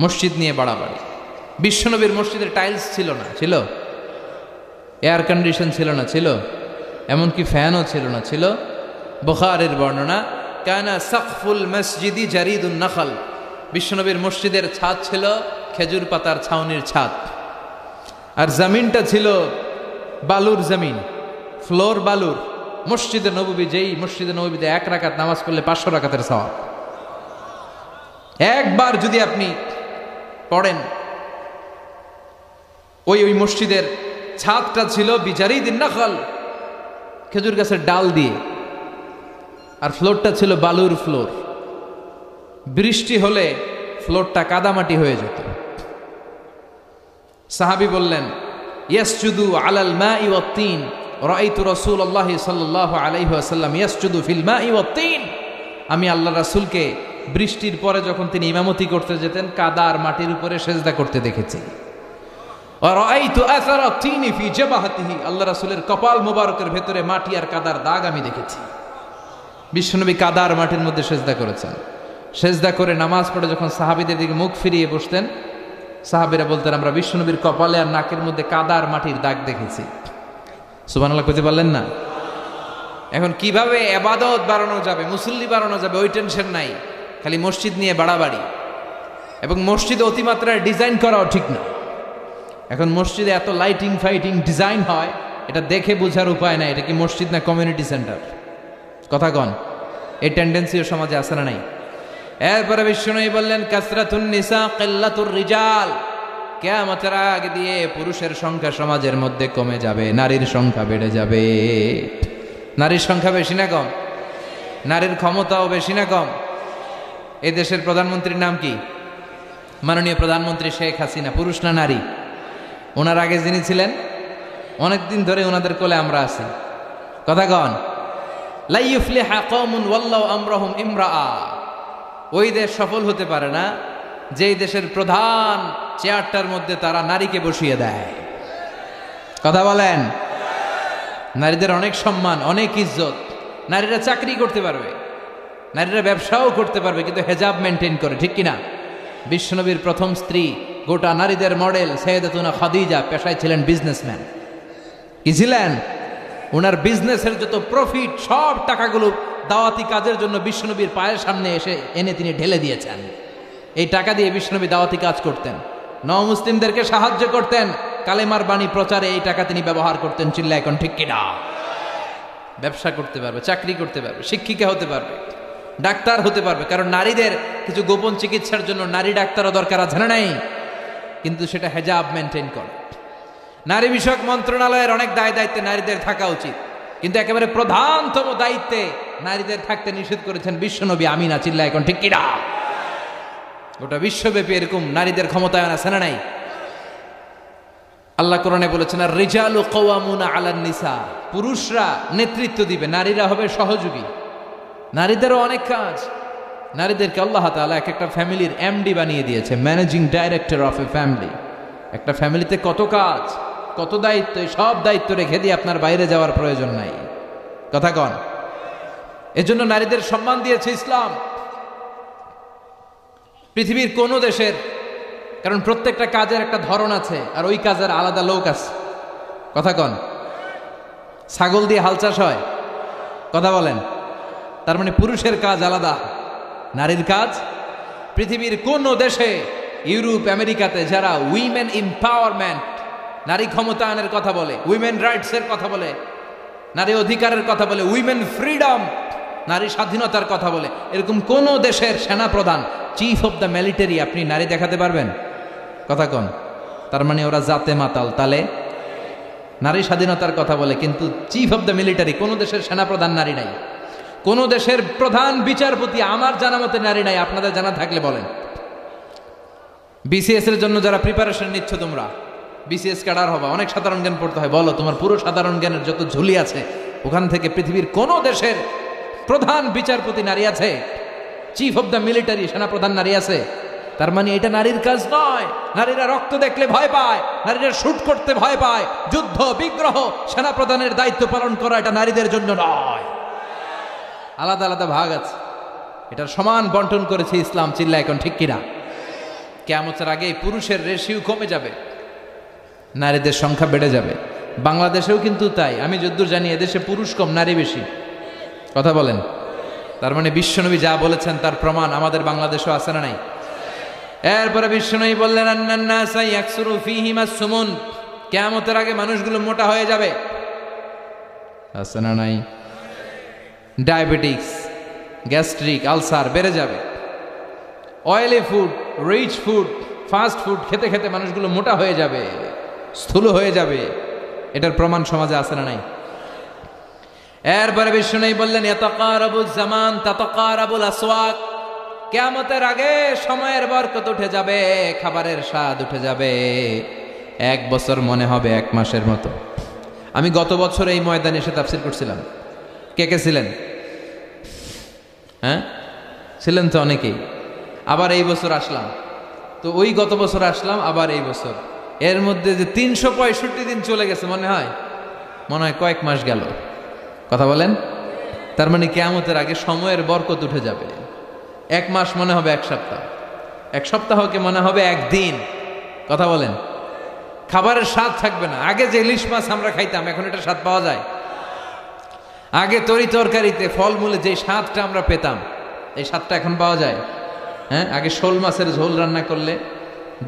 মসজিদ নিয়ে বাড়াবাড়ি। বিশ্বনবীর মসজিদের টাইলস ছিল না, ছিল? এয়ার কন্ডিশন ছিল না, ছিল? এমনকি ফ্যানও ছিল না, ছিল? বুখারীর বর্ণনা, কানা সাকফুল মসজিদি জারিদুন নাখল, বিশ্বনবীর মসজিদের ছাদ ছিল খেজুর পাতার ছাউনির ছাদ, আর জমিনটা ছিল বালুর জমিন, ফ্লোর বালুর। মসজিদে নববী, যেই মসজিদে নববীতে 1 রাকাত নামাজ পড়লে 500 রাকাতের সওয়াব। একবার যদি আপনি পড়েন, ওই মসজিদের ছাদটা ছিল বিজারিদিন নাখল, খেজুর গাছের ডাল দিয়ে, আর ফ্লোরটা ছিল বালুর ফ্লোর। বৃষ্টি হলে ফ্লোরটা কাদামাটি হয়ে যেত। সাহাবী বললেন, ইয়াসজুদু আলাল মাই ওয়াত তিন, রাআইতু রাসূলুল্লাহ সাল্লাল্লাহু আলাইহি ওয়াসাল্লাম ইয়াসজুদু ফিল মাই ওয়াত তিন। আমি আল্লাহ রাসূলকে বৃষ্টির পরে যখন তিনি ইমামতি করতে যেতেন, কাদা আর মাটির উপরে সেজদা করতে দেখেছি। ওয়া রাআইতু আসারা তিনি ফি জাবাহাতিহি, আল্লাহ রাসূলের কপাল মোবারকের ভেতরে মাটি আর কাদার দাগ আমি দেখেছি। বিশ্বনবী কাদা আর মাটির মধ্যে সেজদা করেছেন। সেজদা করে নামাজ পড়ে যখন সাহাবীদের দিকে মুখ ফিরিয়ে বসতেন, সাহাবীরা বলতেন, আমরা বিশ্বনবীর কপালে আর নাকের মধ্যে কাদা আর মাটির দাগ দেখেছি। সুবহানাল্লাহ কইতে পারলেন না? এখন কিভাবে ইবাদত বাড়ানো যাবে, মুসল্লি বাড়ানো যাবে, ওই টেনশন নাই, খালি মসজিদ নিয়ে বাড়াবাড়ি। এবং মসজিদে অতিমাত্রায় ডিজাইন করাও ঠিক না। এখন মসজিদে এত লাইটিং ফাইটিং ডিজাইন হয়, এটা দেখে বোঝার উপায় নাই এটা কি মসজিদ না কমিউনিটি সেন্টার। কথা কন, এই টেন্ডেন্সিও সমাজে আছে না নাই? এরপরে বিশ্বনবী বললেন, কাসরাতুন নিসা কিল্লাতুর রিজাল, কিয়ামতের আগে দিয়ে পুরুষের সংখ্যা সমাজের মধ্যে কমে যাবে, নারীর সংখ্যা বেড়ে যাবে। নারীর সংখ্যা বেশি না কম? নারীর ক্ষমতাও বেশি না কম? এই দেশের প্রধানমন্ত্রীর নাম কি? মাননীয় প্রধানমন্ত্রী শেখ হাসিনা। পুরুষ না নারী? ওনার আগে যিনি ছিলেন, অনেকদিন ধরে ওনাদের কোলে আমরা আছি। কথা কন, লা ইউফলিহা কওমুন ওয়াল্লাহু আমরাহুম ইমরাআ, ওই দেশ সফল হতে পারে না যেই দেশের প্রধান চেয়ারটার মধ্যে তারা নারীকে বসিয়ে দেয়। কথা বলেন। নারীদের অনেক সম্মান, অনেক ইজ্জত। নারীরা চাকরি করতে পারবে, নারীরা ব্যবসাও করতে পারবে, কিন্তু হেজাব মেনটেন করে, ঠিক কিনা? বিশ্বনবীর প্রথম স্ত্রী, গোটা নারীদের মডেল সাইয়েদাতুনা খাদিজা, পেশায় ছিলেন বিজনেসম্যান। কি ছিলেন? ওনার বিজনেসের যত প্রফিট, সব টাকাগুলো দাওয়াতি কাজের জন্য বিশ্বনবীর পায়ের সামনে এনে তিনি ঢেলে দিয়েছেন। এই টাকা দিয়ে বিশ্বনবী দাওয়াতি কাজ করতেন, নও-মুসলিমদেরকে সাহায্য করতেন, কালেমার বাণী প্রচারে এই টাকা তিনি ব্যবহার করতেন। চিল্লা এখন ঠিক কিনা? ব্যবসা করতে পারবে, চাকরি করতে পারবে, শিক্ষিকা হতে পারবে, ডাক্তার হতে পারবে। কারণ নারীদের কিছু গোপন চিকিৎসার জন্য নারী ডাক্তারও দরকার আছে না নাই? কিন্তু সেটা হেজাব মেনটেন করে। নারী বিষয়ক মন্ত্রণালয়ের অনেক দায় দায়িত্বে নারীদের থাকা উচিত, কিন্তু একেবারে প্রধানতম দায়িত্বে নারীদের থাকতে নিষেধ করেছেন বিশ্বনবী। আমিনা চিল্লা এখন ঠিক কিনা? গোটা বিশ্বব্যাপী এরকম নারীদের ক্ষমতায়ন আছে না নাই? আল্লাহ কোরআনে বলেছেন, আর রিজালু কাওয়ামুনা আলান নিসা, পুরুষরা নেতৃত্ব দিবে, নারীরা হবে সহযোগী। নারীদেরও অনেক কাজ। নারীদেরকে আল্লাহ তাআলা এক একটা ফ্যামিলির এমডি বানিয়ে দিয়েছে, managing director of A family. একটা ফ্যামিলিতে কত কাজ, কত দায়িত্ব, সব দায়িত্ব রেখে দিয়ে আপনার বাইরে যাওয়ার প্রয়োজন নাই। কথা কন। এজন্য নারীদের সম্মান দিয়েছে ইসলাম পৃথিবীর কোন দেশের। কারণ প্রত্যেকটা কাজের একটা ধরন আছে, আর ওই কাজের আলাদা লোক আছে। কথা কন। ছাগল দিয়ে হাল চাষ হয়, কথা বলেন। তার মানে পুরুষের কাজ আলাদা, নারীর কাজ। পৃথিবীর কোন দেশে, ইউরোপ আমেরিকাতে যারা উইমেন এম্পাওয়ারমেন্ট, নারী ক্ষমতায়নের কথা বলে, উইমেন রাইটসের কথা বলে, নারী অধিকারের কথা বলে, উইমেন ফ্রিডম, নারী স্বাধীনতার কথা বলে, এরকম কোন দেশের সেনা প্রধান, চিফ অফ দ্য মিলিটারি আপনি নারী দেখাতে পারবেন? কথা কন। তার মানে ওরা জাতে মাতাল। তালে নারী স্বাধীনতার কথা বলে, কিন্তু চিফ অফ দ্য মিলিটারি, কোন দেশের সেনা প্রধান নারী নাই। কোন দেশের প্রধান বিচারপতি আমার জানা মতে নারী নাই। আপনাদের জানা থাকলে বলেন। বিসিএস এর জন্য যারা প্রিপারেশন নিচ্ছ তোমরা, বিসিএস ক্যাডার হবা, অনেক সাধারণ জ্ঞান পড়তে হয়। বলো তোমার পুরো সাধারণ জ্ঞানের যত ঝুলি আছে ওখান থেকে পৃথিবীর কোন দেশের প্রধান বিচারপতি নারী আছে? চিফ অব দ্য মিলিটারি সেনাপ্রধান নারী আছে? তার মানে এটা নারীর কাজ নয়। নারীরা রক্ত দেখলে ভয় পায়, নারীরা শুট করতে ভয় পায়। যুদ্ধ বিগ্রহ সেনাপ্রধানের দায়িত্ব পালন করা এটা নারীদের জন্য নয়। আলাদা আলাদা ভাগ আছে, এটার সমান বন্টন করেছে ইসলাম। চিল্লা এখন ঠিক কিনা? কিয়ামতের আগে পুরুষের রেশিও কমে যাবে, নারীদের সংখ্যা বেড়ে যাবে। বাংলাদেশেও কিন্তু তাই। আমি যদ্দূর জানি এদেশে পুরুষ কম নারী বেশি। কথা বলেন। তার মানে বিশ্বনবী যা বলেছেন তার প্রমাণ আমাদের বাংলাদেশেও আছে না নাই? এরপরে বিশ্বনবী বললেন আন্নান্নাসা ইয়াকসুরু ফীহিম আস-সুমুন, কিয়ামতের আগে মানুষগুলো মোটা হয়ে যাবে। আছে না নাই? ডায়াবেটিস, গ্যাস্ট্রিক, আলসার বেড়ে যাবে। Oily food, rich food, fast food খেতে খেতে মানুষগুলো মোটা হয়ে যাবে, স্থূল হয়ে যাবে। এটার প্রমাণ সমাজে আছে না নাই? এরপরে বিশ্বনবী বললেন ইয়াতাকারাবুজ জামান তাতাকারাবুল আসওয়াক, কিয়ামতের আগে সময়ের বরকত উঠে যাবে, খাবারের স্বাদ উঠে যাবে। 1 বছর মনে হবে 1 মাসের মতো। আমি গত বছর এই ময়দানে এসে তাফসীর করছিলাম। কে কে ছিলেন? হ্যাঁ ছিলেন তো অনেকেই। আবার এই বছর আসলাম, তো ওই গত বছর আসলাম, আবার এই বছর। এর মধ্যে যে 365 দিন চলে গেছে মনে হয় কয়েক মাস গেল। কথা বলেন। তার মানে কিয়ামতের আগে সময়ের বরকত উঠে যাবে। 1 মাস মনে হবে 1 সপ্তাহ, 1 সপ্তাহকে মনে হবে 1 দিন। কথা বলেন। খাবারের স্বাদ থাকবে না। আগে যে ইলিশ মাছ আমরা খাইতাম এখন এটা স্বাদ পাওয়া যায়? আগে তরি তরকারিতে ফলমূলে যে স্বাদটা আমরা পেতাম এই স্বাদটা এখন পাওয়া যায়? হ্যাঁ, আগে শোল মাছের ঝোল রান্না করলে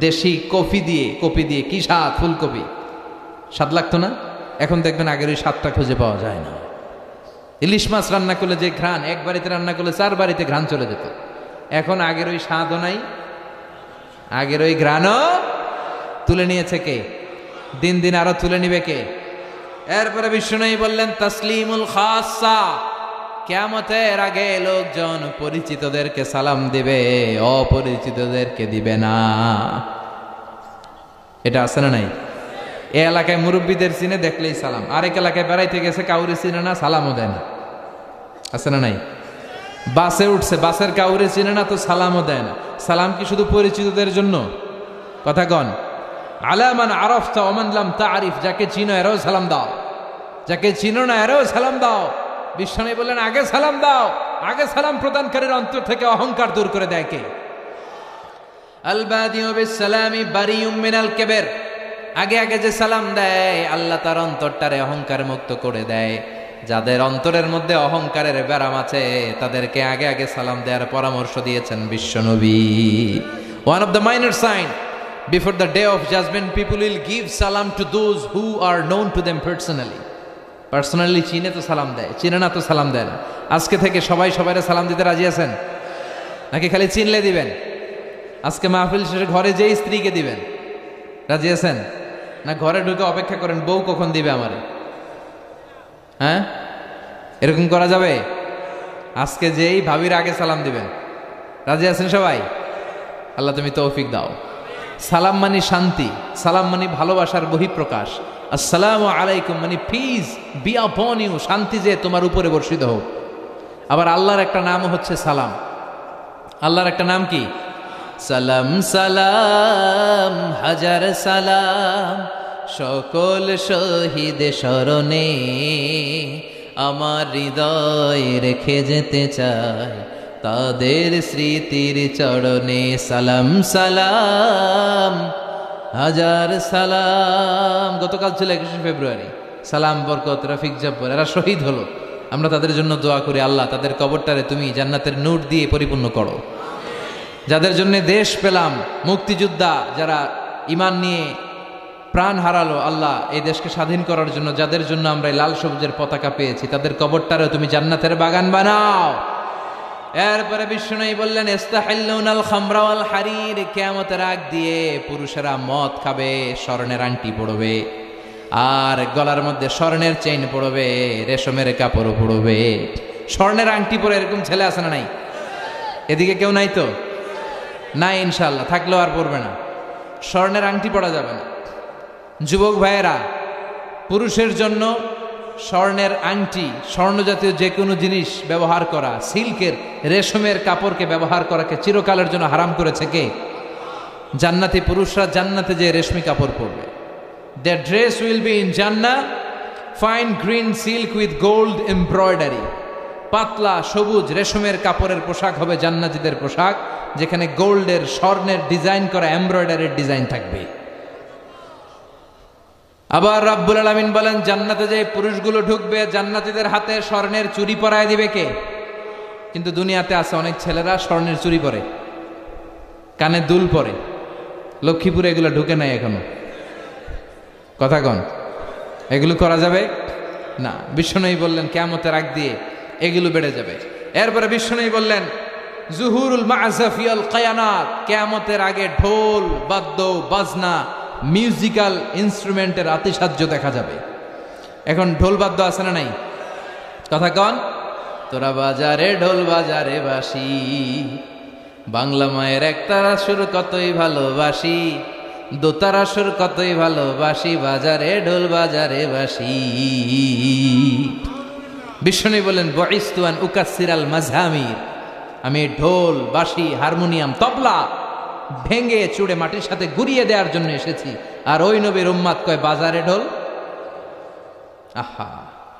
দেশি কপি দিয়ে কি স্বাদ, ফুলকপি, স্বাদ লাগতো না? এখন দেখবেন আগের ওই স্বাদটা খুঁজে পাওয়া যায় না। ইলিশ মাছ রান্না করলে যে ঘ্রাণ, 1 বাড়িতে রান্না করলে 4 বাড়িতে ঘ্রাণ চলে যেত। এখন আগের ওই স্বাদও নাই, আগের ওই ঘ্রাণও তুলে নিয়েছে কে? দিন দিন আরো তুলে নিবে কে? এরপরে বিশ্বনবী বললেন তাসলিমুল খাসা, কিয়ামতের আগে লোকজন পরিচিতদেরকে সালাম দিবে, অপরিচিতদেরকে দিবে না। এটা আছে না নাই? এই এলাকায় মুরব্বীদের চিনে দেখলেই সালাম, আরেক এলাকায় বেড়াইতে গেছে কাউরে চিনে না, সালামও দেয় না। আছে না নাই? বাসে উঠছে, বাসের কাউরে চিনে না তো সালামও দেয় না। সালাম কি শুধু পরিচিতদের জন্য? কথা কন। আলা মান আরাফতা ওয়া মান লাম তা'রিফ, যাকে চিনো এরাও সালাম দাও, যাকে চিনো না এরাও সালাম দাও। বিশ্বনবী বললেন আগে সালাম দাও। আগে সালাম প্রদানকারীর অন্তর থেকে অহংকার দূর করে দেয় কে? আল বাদিউ বিস সালামি বারিউম মিনাল কিবর, আগে আগে যে সালাম দেয় আল্লাহ তার অন্তরটারে অহংকার মুক্ত করে দেয়। যাদের অন্তরের মধ্যে অহংকারের ব্যারাম আছে তাদেরকে আগে আগে সালাম দেওয়ার পরামর্শ দিয়েছেন বিশ্বনবী। One of the minor sign before the day of judgment, people will give salam to those who are known to them personally. Personally চিনে তো সালাম দেয়, চিনে না তো সালাম দেয় না। আজকে থেকে সবাই সবাইরে সালাম দিতে রাজি আছেন নাকি খালি চিনলে দিবেন? আজকে মাহফিল শেষে ঘরে যেই স্ত্রীকে দিবেন, রাজি আছেন না ঘরে ঢুকে অপেক্ষা করেন বউ কখন দিবে আমারে? হ্যাঁ, এরকম করা যাবে? আজকে যেই ভাবির আগে সালাম দিবেন, রাজি আছেন সবাই? আল্লাহ তুমি তৌফিক দাও। সালাম মানে শান্তি, সালাম মানে ভালোবাসার বহিঃপ্রকাশ। আসসালামু আলাইকুম মানে পিস বি আপন ইউ, শান্তি যে তোমার উপরে বর্ষিত হোক। আবার আল্লাহর একটা নাম হচ্ছে সালাম। আল্লাহর একটা নাম কি? সালাম সালাম হাজার সালাম, সকল শহীদ স্মরণে আমার হৃদয় রেখে যেতে চাই তাদের স্মৃতির চরণে। সালাম সালাম হাজার সালাম। গতকাল ছিল 21শে ফেব্রুয়ারি। সালাম, বরকত, রফিক, জব্বর এরা শহীদ হলো। আমরা তাদের জন্য দোয়া করি আল্লাহ তাদের কবরটারে তুমি জান্নাতের নূর দিয়ে পরিপূর্ণ করো। যাদের জন্য দেশ পেলাম, মুক্তিযোদ্ধা যারা ঈমান নিয়ে প্রাণ হারালো, আল্লাহ এই দেশকে স্বাধীন করার জন্য যাদের জন্য আমরা লাল সবুজের পতাকা পেয়েছি তাদের কবরটারে তুমি জান্নাতের বাগান বানাও। এরপরে বিশ্বনবী বললেন ইস্তাহিল্লুনাল খামরা ওয়াল হারির, কিয়ামতের আগ দিয়ে পুরুষেরা মদ খাবে, স্বর্ণের আংটি পরবে, আর গলার মধ্যে স্বর্ণের চেইন পরবে, রেশমের কাপড় পরবে। স্বর্ণের আংটি পরে এরকম ছেলে আছে না নাই? এদিকে কেউ নাই তো? নাই ইনশাআল্লাহ, থাকলেও আর পরবে না। স্বর্ণের আংটি পরা যাবে না। যুবক ভাইয়েরা, পুরুষের জন্য স্বর্ণের আংটি, স্বর্ণ জাতীয় যে কোনো জিনিস ব্যবহার করা, সিল্কের রেশমের কাপড়কে ব্যবহার করাকে চিরকালের জন্য হারাম করেছে কে? জান্নাতি পুরুষরা জান্নাতে যে রেশমি কাপড় পরবে। Their dress will be in Jannah, fine green silk with gold embroidery. পাতলা সবুজ রেশমের কাপড়ের পোশাক হবে জান্নাতীদের পোশাক, যেখানে গোল্ডের স্বর্ণের ডিজাইন করা এমব্রয়ডারির ডিজাইন থাকবে। আবার রাব্বুল আলামিন বলেন, জান্নাতে যে পুরুষগুলো ঢুকবে জান্নাতীদের হাতে স্বর্ণের চুড়ি পরায় দিবে কে? কিন্তু দুনিয়াতে আছে অনেক ছেলেরা স্বর্ণের চুড়ি পরে, কানে দুল পরে। লক্ষ্মীপুরে এগুলো ঢুকে নাই এখনো। কথা কন, এগুলো করা যাবে না। বিশ্বনবী বললেন কিয়ামতের আগ দিয়ে এগুলো বেড়ে যাবে। এরপরে বিশ্বনবী বললেন জুহুরুল মা'জাফিয়াল কায়ানাত, কিয়ামতের আগে ঢোল বাদ্য বাজনা মিউজিক্যাল ইনস্ট্রুমেন্টের আতিশায্য দেখা যাবে। এখন ঢোল বাদ্য আছে না নাই? কথা কন। তোরা বাজারে ঢোল বাজারে বাসি, বাংলা মায়ের একতারা সুর কতই ভালোবাসি, দোতারা সুর কতই ভালোবাসি, বাজারে ঢোল বাজারে বাসি। বিশ্বনবী বলেন বুইসতু আন উকাসসিরাল মাযহামির, আমি ঢোল বাঁশি হারমোনিয়াম তবলা ভেঙে চুড়ে মাটির সাথে গুড়িয়ে দেওয়ার জন্য এসেছি। আর ওই নবীর উম্মাত কয় বাজারে ঢোল। আহা,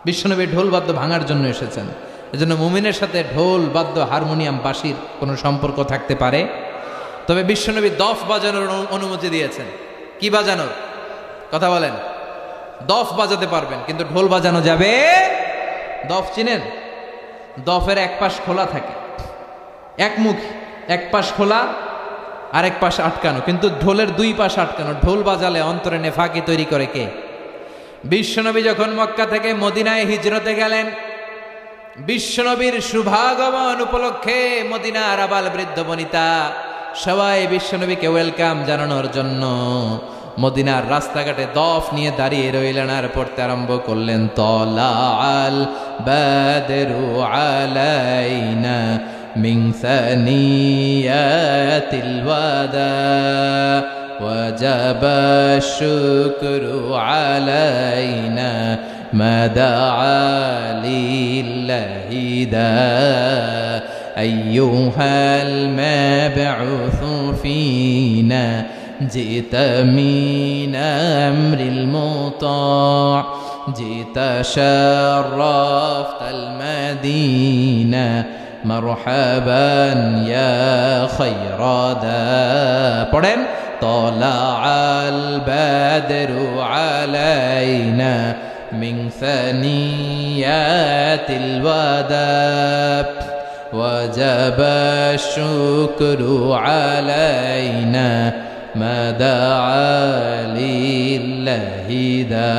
বিশ্বনবী ঢোল বাদ্য ভাঙার জন্য এসেছেন। এজন্য মুমিনের সাথে ঢোল বাদ্য হারমোনিয়াম বাঁশির কোনো সম্পর্ক থাকতে পারে? তবে বিশ্বনবী দফ বাজানোর অনুমতি দিয়েছেন। কি বাজানোর কথা বলেন? দফ বাজাতে পারবেন, কিন্তু ঢোল বাজানো যাবে। দফ চিনেন? দফের এক পাশ খোলা থাকে, একমুখ, এক পাশ খোলা আর এক পাশ আটকানো, কিন্তু ঢোলের দুই পাশ আটকানো। ঢোল বাজালে অন্তরে নেফাকি তৈরি করে কে? বিশ্বনবী যখন মক্কা থেকে মদিনায় হিজরতে গেলেন, বিশ্বনবীর শুভাগমন উপলক্ষে মদিনার আবাল বৃদ্ধ বনিতা সবাই বিশ্বনবীকে ওয়েলকাম জানানোর জন্য মদিনার রাস্তাঘাটে দফ নিয়ে দাঁড়িয়ে রইলেন আর পড়তে আরম্ভ করলেন তলাআল বাদরু আলাইনা মিন সানিয়াতিল ওয়াদা ওয়াজাবা শুকরু আলাইনা মা দাআ লিল্লাহি দা আইয়ুহাল মাবউসু ফিনা جئت من أمر المطاع جئت شرفت المدينة مرحبا يا خير دا পড়েন طلع البدر علينا من ثنيات الوداع وجب الشكر علينا ما دعا لله دا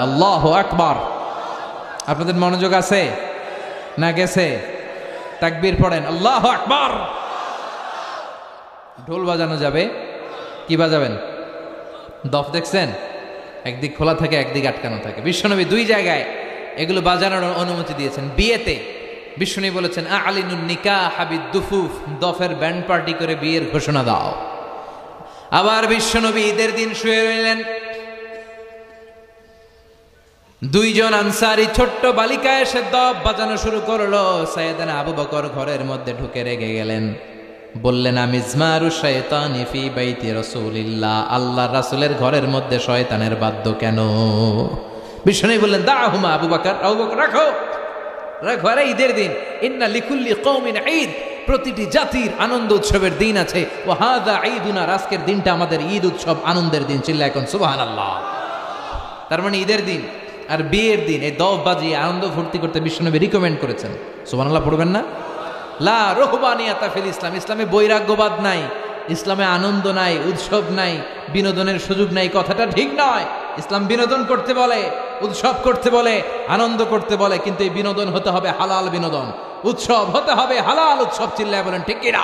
আল্লাহ আকবার। আপনাদের মনোযোগ আছে না গেছে? তাকবীর পড়েন, আল্লাহ আকবার। ঢোল বাজানো যাবে। কি বাজাবেন? দফ দেখছেন? একদিক খোলা থাকে, একদিক আটকানো থাকে। বিশ্বনবী দুই জায়গায় এগুলো বাজানোর অনুমতি দিয়েছেন। বিয়েতে বিশ্বনবী বলেছেন আলিনুন নিকাহ বিদ্দুফুফ, দফের ব্যান্ড পার্টি করে বিয়ের ঘোষণা দাও। আবার বিশ্বনবী ঈদের দিন শুয়ে রইলেন, দুইজন আনসারী ছোট্ট বালিকা এসে দফ বাজানো শুরু করলো। সাইয়েদনা আবু বকর ঘরের মধ্যে ঢুকে রেগে গেলেন, বললেন আমিজমারু শাইতানি ফি বাইতি রাসূলিল্লাহ, আল্লাহর রাসূলের ঘরের মধ্যে শয়তানের বাদ্য কেন? বিশ্বনবী বললেন দাহুমা আবু বকর, আবু বকর রাখো রাখো, আরে ঈদের দিন, ইন্না লিকুল্লি কওমিন ঈদ, প্রতিটি জাতির আনন্দ উৎসবের দিন আছে। ও হাযা ঈদুনা, আজকের দিনটা আমাদের ঈদ উৎসব আনন্দের দিন। চিল্লায় এখন সুবহানাল্লাহ। তার মানে ঈদের দিন আর বিয়ের দিন এই দফ বাজিয়ে আনন্দ ফুর্তি করতে বিশ্বনবী রিকমেন্ড করেছেন। সুবহানাল্লাহ পড়বেন না? লা রুহবানিয়াতা ফিল ইসলাম, ইসলামে বৈরাগ্যবাদ নাই, ইসলামে আনন্দ নাই, উৎসব নাই, বিনোদনের সুযোগ নাই। কথাটা ঠিক নয়। ইসলাম বিনোদন করতে বলে, উৎসব করতে বলে, আনন্দ করতে বলে, কিন্তু এই বিনোদন হতে হবে হালাল বিনোদন, উৎসব হতে হবে হালাল উৎসব। চিল্লায় বলেন ঠিক কিনা?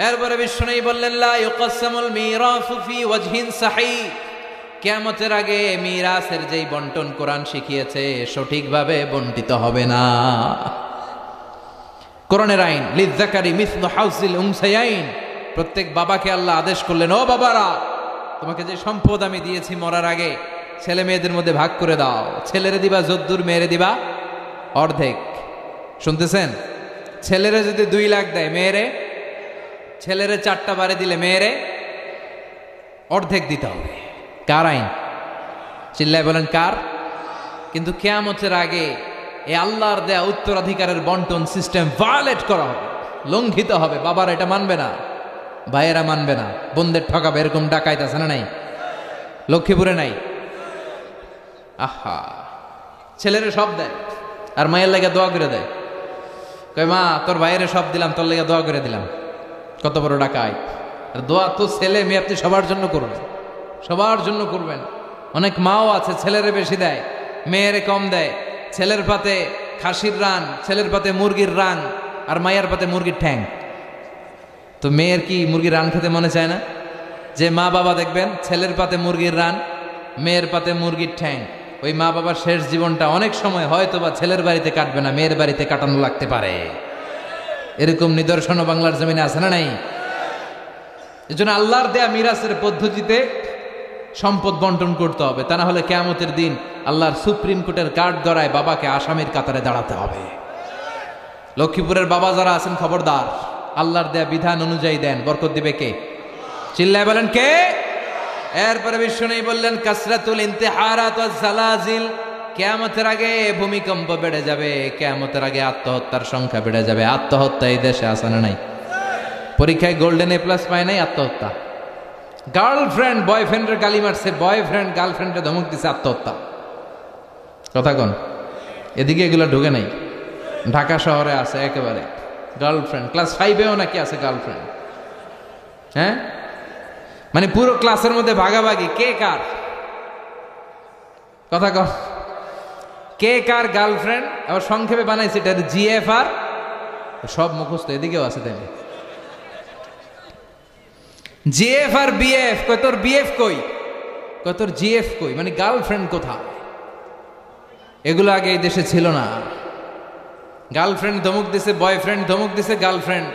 এরপরে বিশ্বনবী বললেন লা ইউকাসসামুল মিরাসু ফি ওয়াজহিন সাহিহ, কিয়ামতের আগে মিরাসের যেই বন্টন কোরআন শিখিয়েছে সঠিকভাবে বন্টিত হবে না। কোরআনের আইন লিযযাকারি মিসলু হাউজিল উনসায়াইন, প্রত্যেক বাবাকে আল্লাহ আদেশ করলেন ও বাবারা তোমাকে যে সম্পদ আমি দিয়েছি মরার আগে ছেলে মেয়েদের মধ্যে ভাগ করে দাও। ছেলেরে দিবা যদ্দুর, মেয়েরে দিবা অর্ধেক। শুনতেছেন? ছেলেরে যদি 2 লাখ দেয়, মেয়েরে, ছেলেরে 4টা বারে দিলে মেয়েরে অর্ধেক দিতে হবে। কার আইন? চিল্লায় বলেন কার? কিন্তু কিয়ামতের আগে এই আল্লাহর দেয়া উত্তরাধিকারের বন্টন সিস্টেম ভায়োলেট করা হবে, লঙ্ঘিত হবে। বাবারা এটা মানবে না, ভাইয়েরা মানবে না, বোনদের ঠকাবে। এরকম ডাকাইত আছে না নাই? লক্ষ্মীপুরে নাই? আহা, ছেলেরে সব দেয় আর মায়ের লেগে দোয়া করে দেয়। কই মা তোর ভাইয়েরে সব দিলাম, তোর লেগে দোয়া করে দিলাম। কত বড় ডাকাইত! আর দোয়া তো ছেলে মেয়ে আপনি সবার জন্য করবেন, সবার জন্য করবেন। অনেক মাও আছে ছেলেরে বেশি দেয়, মেয়েরে কম দেয়। ছেলের পাতে খাসির রান, ছেলের পাতে মুরগির রান, আর মায়ের পাতে মুরগির ঠ্যাং। তো মেয়ের কি মুরগির রান খেতে মনে চায় না? যে মা বাবা দেখবেন ছেলের পাতে মুরগির রান, মেয়ের পাতে মুরগির ঠ্যাং, ওই মা বাবার শেষ জীবনটা অনেক সময় হয়তো বা ছেলের বাড়িতে কাটবে না, মেয়ের বাড়িতে কাটানো লাগতে পারে। এরকম নিদর্শনও বাংলার জমিনে আছে না নাই? এজন্য আল্লাহর দেয়া মিরাসের পদ্ধতিতে সম্পদ বন্টন করতে হবে, তা না হলে কিয়ামতের দিন আল্লাহর সুপ্রিম কোর্টের কাঠ গড়ায় বাবাকে আসামির কাতারে দাঁড়াতে হবে। লক্ষ্মীপুরের বাবা যারা আছেন খবরদার, আল্লাহর দেয়া বিধান অনুযায়ী দেন, বরকত দিবে কে? চিল্লায় বলেন কে? এরপরে বিশ্বনবী বললেন কাসরাতুল ইন্তিহারাত ওয়াজ জালাজিল, কিয়ামতের আগে ভূমিকম্প বেড়ে যাবে, কিয়ামতের আগে আত্মহত্যার সংখ্যা বেড়ে যাবে। আত্মহত্যা এই দেশে আছে না নাই? পরীক্ষায় গোল্ডেন A+ পায় নাই, আত্মহত্যা। গার্লফ্রেন্ড বয়ফ্রেন্ডের গালি মারছে, বয়ফ্রেন্ড গার্লফ্রেন্ডে ধমক দিছে, আত্মহত্যা। কথা কন, এদিকে এগুলো ঢুকে নাই। ঢাকা শহরে আছে একেবারে গার্লফ্রেন্ড, ক্লাস 5-এও নাকি আছে গার্লফ্রেন্ড। হ্যাঁ, মানে পুরো ক্লাসের মধ্যে ভাগাভাগি কে কার। কথা কন, কে কার গার্লফ্রেন্ড। আবার সংক্ষেপে বানাইছে এটা GFR, সব মুখস্থ। এদিকেও আছে তাই GF আর BF। কই তোর BF কই? কই তোর GF কই? মানে গার্লফ্রেন্ড কোথায়? এগুলো আগে এই দেশে ছিল না। গার্লফ্রেন্ড ধমক দিছে, বয়ফ্রেন্ড ধমক দিছে, গার্লফ্রেন্ড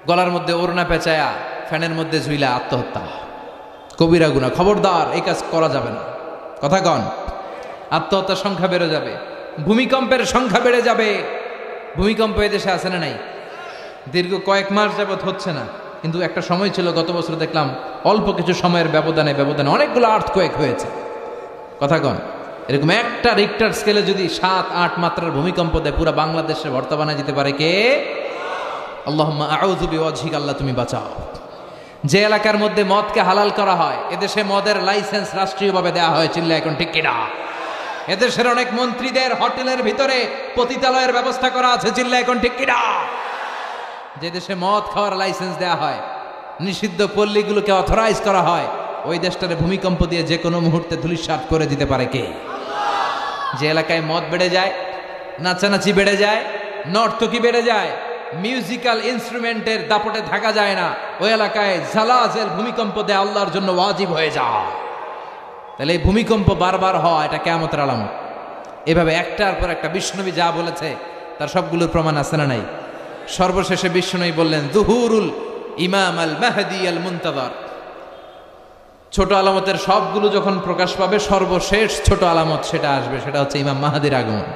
গলার মধ্যে ওড়না পেঁচায়া ফ্যানের মধ্যে ঝুইলা আত্মহত্যা। কবিরা গুনাহ, খবরদার এই কাজ করা যাবে না। কথা কন, আত্মহত্যার সংখ্যা বেড়ে যাবে, ভূমিকম্পের সংখ্যা বেড়ে যাবে। ভূমিকম্প এই দেশে আছে না নাই? দীর্ঘ কয়েক মাস যাবৎ হচ্ছে না, কিন্তু একটা সময় ছিল গত বছর দেখলাম অল্প কিছু সময়ের ব্যবধানে অনেকগুলো আর্থকোয়েক হয়েছে। কথা কন, এরকম একটা রিক্টার স্কেলে যদি 7-8 মাত্রার ভূমিকম্প দেয়, পুরো বাংলাদেশের ভর্তা বানায় যেতে পারে কে? আল্লাহুম্মা আউযু বিওয়াজহিকা, আল্লাহ তুমি বাঁচাও। যে এলাকার মধ্যে মদকে হালাল করা হয়, এদেশে মদের লাইসেন্স রাষ্ট্রীয়ভাবে দেওয়া হয়। চিল্লা এখন ঠিক কিনা? এদেশের অনেক মন্ত্রীদের হোটেলের ভিতরে পতিতালয়ের ব্যবস্থা করা আছে। চিল্লা এখন ঠিক কিনা? যে দেশে মদ খাওয়ার লাইসেন্স দেওয়া হয়, নিষিদ্ধ পল্লীগুলোকে অথরাইজ করা হয়, ওই দেশটারে ভূমিকম্প দিয়ে যে কোনো মুহূর্তে ধূলিসাৎ করে দিতে পারে কে? যে এলাকায় মদ বেড়ে যায়, নাচানাচি বেড়ে যায়, নর্তকী বেড়ে যায়, মিউজিক্যাল ইনস্ট্রুমেন্টের দাপটে থাকা যায় না, ওই এলাকায় জালাজেল ভূমিকম্প দেয়া আল্লাহর জন্য ওয়াজিব হয়ে যায়। তাহলে এই ভূমিকম্প বারবার হওয়া এটা কিয়ামতের আলামত। এভাবে একটার পর একটা বিশ্বনবী যা বলেছে তার সবগুলোর প্রমাণ আছে না নাই? সর্বশেষে বিশ্বনবী বললেন যুহুরুল ইমাম আল মাহদি আল মুনতাযার। ছোট আলামতের সবগুলো যখন প্রকাশ পাবে, সর্বশেষ ছোট আলামত সেটা আসবে, সেটা হচ্ছে ইমাম মাহাদির আগমন।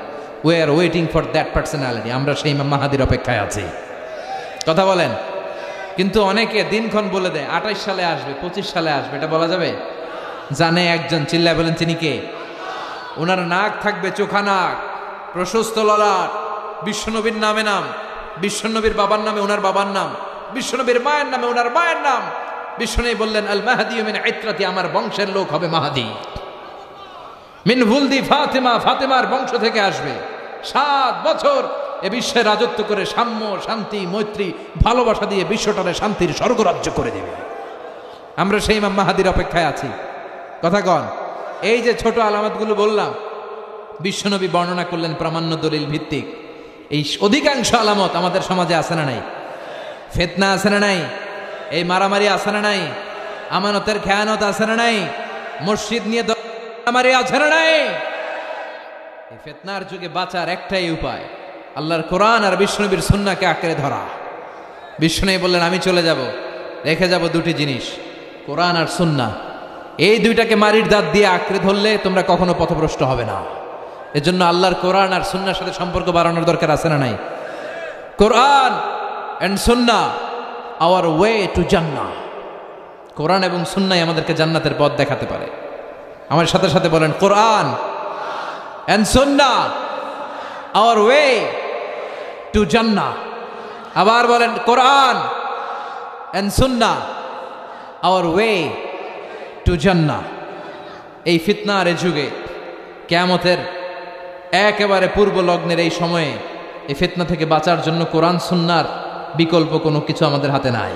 We are waiting for that personality. আমরা সেই ইমাম মাহাদির অপেক্ষায় আছি। কথা বলেন। কিন্তু অনেকে দিনক্ষণ বলে দেয় 28 সালে আসবে, 25 সালে আসবে, এটা বলা যাবে? জানে একজন, চিল্লায় বলেন তিনি কে? ওনার নাক থাকবে চোখা নাক, প্রশস্ত ললাট, বিশ্বনবীর নামে নাম, বিশ্বনবীর বাবার নামে ওনার বাবার নাম, বিশ্বনবীর মায়ের নামে ওনার মায়ের নাম। বিশ্বনবী বললেন আল মাহদি মিন ইত্রাতি, আমার বংশের লোক হবে মাহদি। মিন ওয়ালদি ফাতেমা, ফাতেমার বংশ থেকে আসবে। 7 বছর এ বিশ্বে রাজত্ব করে সাম্য, শান্তি, মৈত্রী, ভালোবাসা দিয়ে বিশ্বটারে শান্তির স্বর্গরাজ্য করে দেবে। আমরা সেই ইমাম মাহাদির অপেক্ষায় আছি। কথা কন। এই যে ছোট আলামতগুলো বললাম, বিশ্বনবী বর্ণনা করলেন প্রামাণ্য দলিল ভিত্তিক। এই অধিকাংশ আলামত আমাদের সমাজে আছে না নাই? ফিতনা আছে না নাই? এই মারামারি আছে না নাই? আমানতের খেয়ানত আছে না নাই? মসজিদ নিয়ে মারামারি আছে না নাই? এই ফিতনার যুগে বাঁচার একটাই উপায়, আল্লাহর কোরআন আর বিশ্বনবীর সুন্নাহকে আঁকড়ে ধরা। বিশ্বনবী বললেন আমি চলে যাব, রেখে যাব 2টি জিনিস, কোরআন আর সুন্নাহ। এই দুইটাকে মারির দাঁত দিয়ে আঁকড়ে ধরলে তোমরা কখনো পথভ্রষ্ট হবে না। এজন্য আল্লাহর কোরআন আর সুন্নাহর সাথে সম্পর্ক বাড়ানোর দরকার আছে না নাই? কোরআন and Sunnah hour way to জান্নাহ। কোরআন এবং সুন্নাহ আমাদেরকে জান্নাতের পথ দেখাতে পারে। আমার সাথে সাথে বলেন, কোরআন and Sunnah hour way to জান্নাহ। আবার বলেন, কোরআন and Sunnah hour way to জান্নাহ। এই ফিতনার এই যুগে, কিয়ামতের একেবারে পূর্ব লগ্নের এই সময়ে এই ফিতনা থেকে বাঁচার জন্য কোরআন সুন্নাহর বিকল্প কোনো কিছু আমাদের হাতে নাই।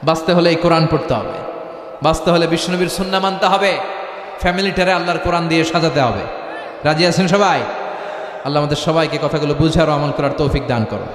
বাঁচতে হলে এই কোরআন পড়তে হবে, বাঁচতে হলে বিশ্বনবীর সুন্নাহ মানতে হবে, ফ্যামিলিটারে আল্লাহর কোরআন দিয়ে সাজাতে হবে। রাজি আছেন সবাই? আল্লাহ আমাদের সবাইকে কথাগুলো বুঝার ও আমল করার তৌফিক দান করো।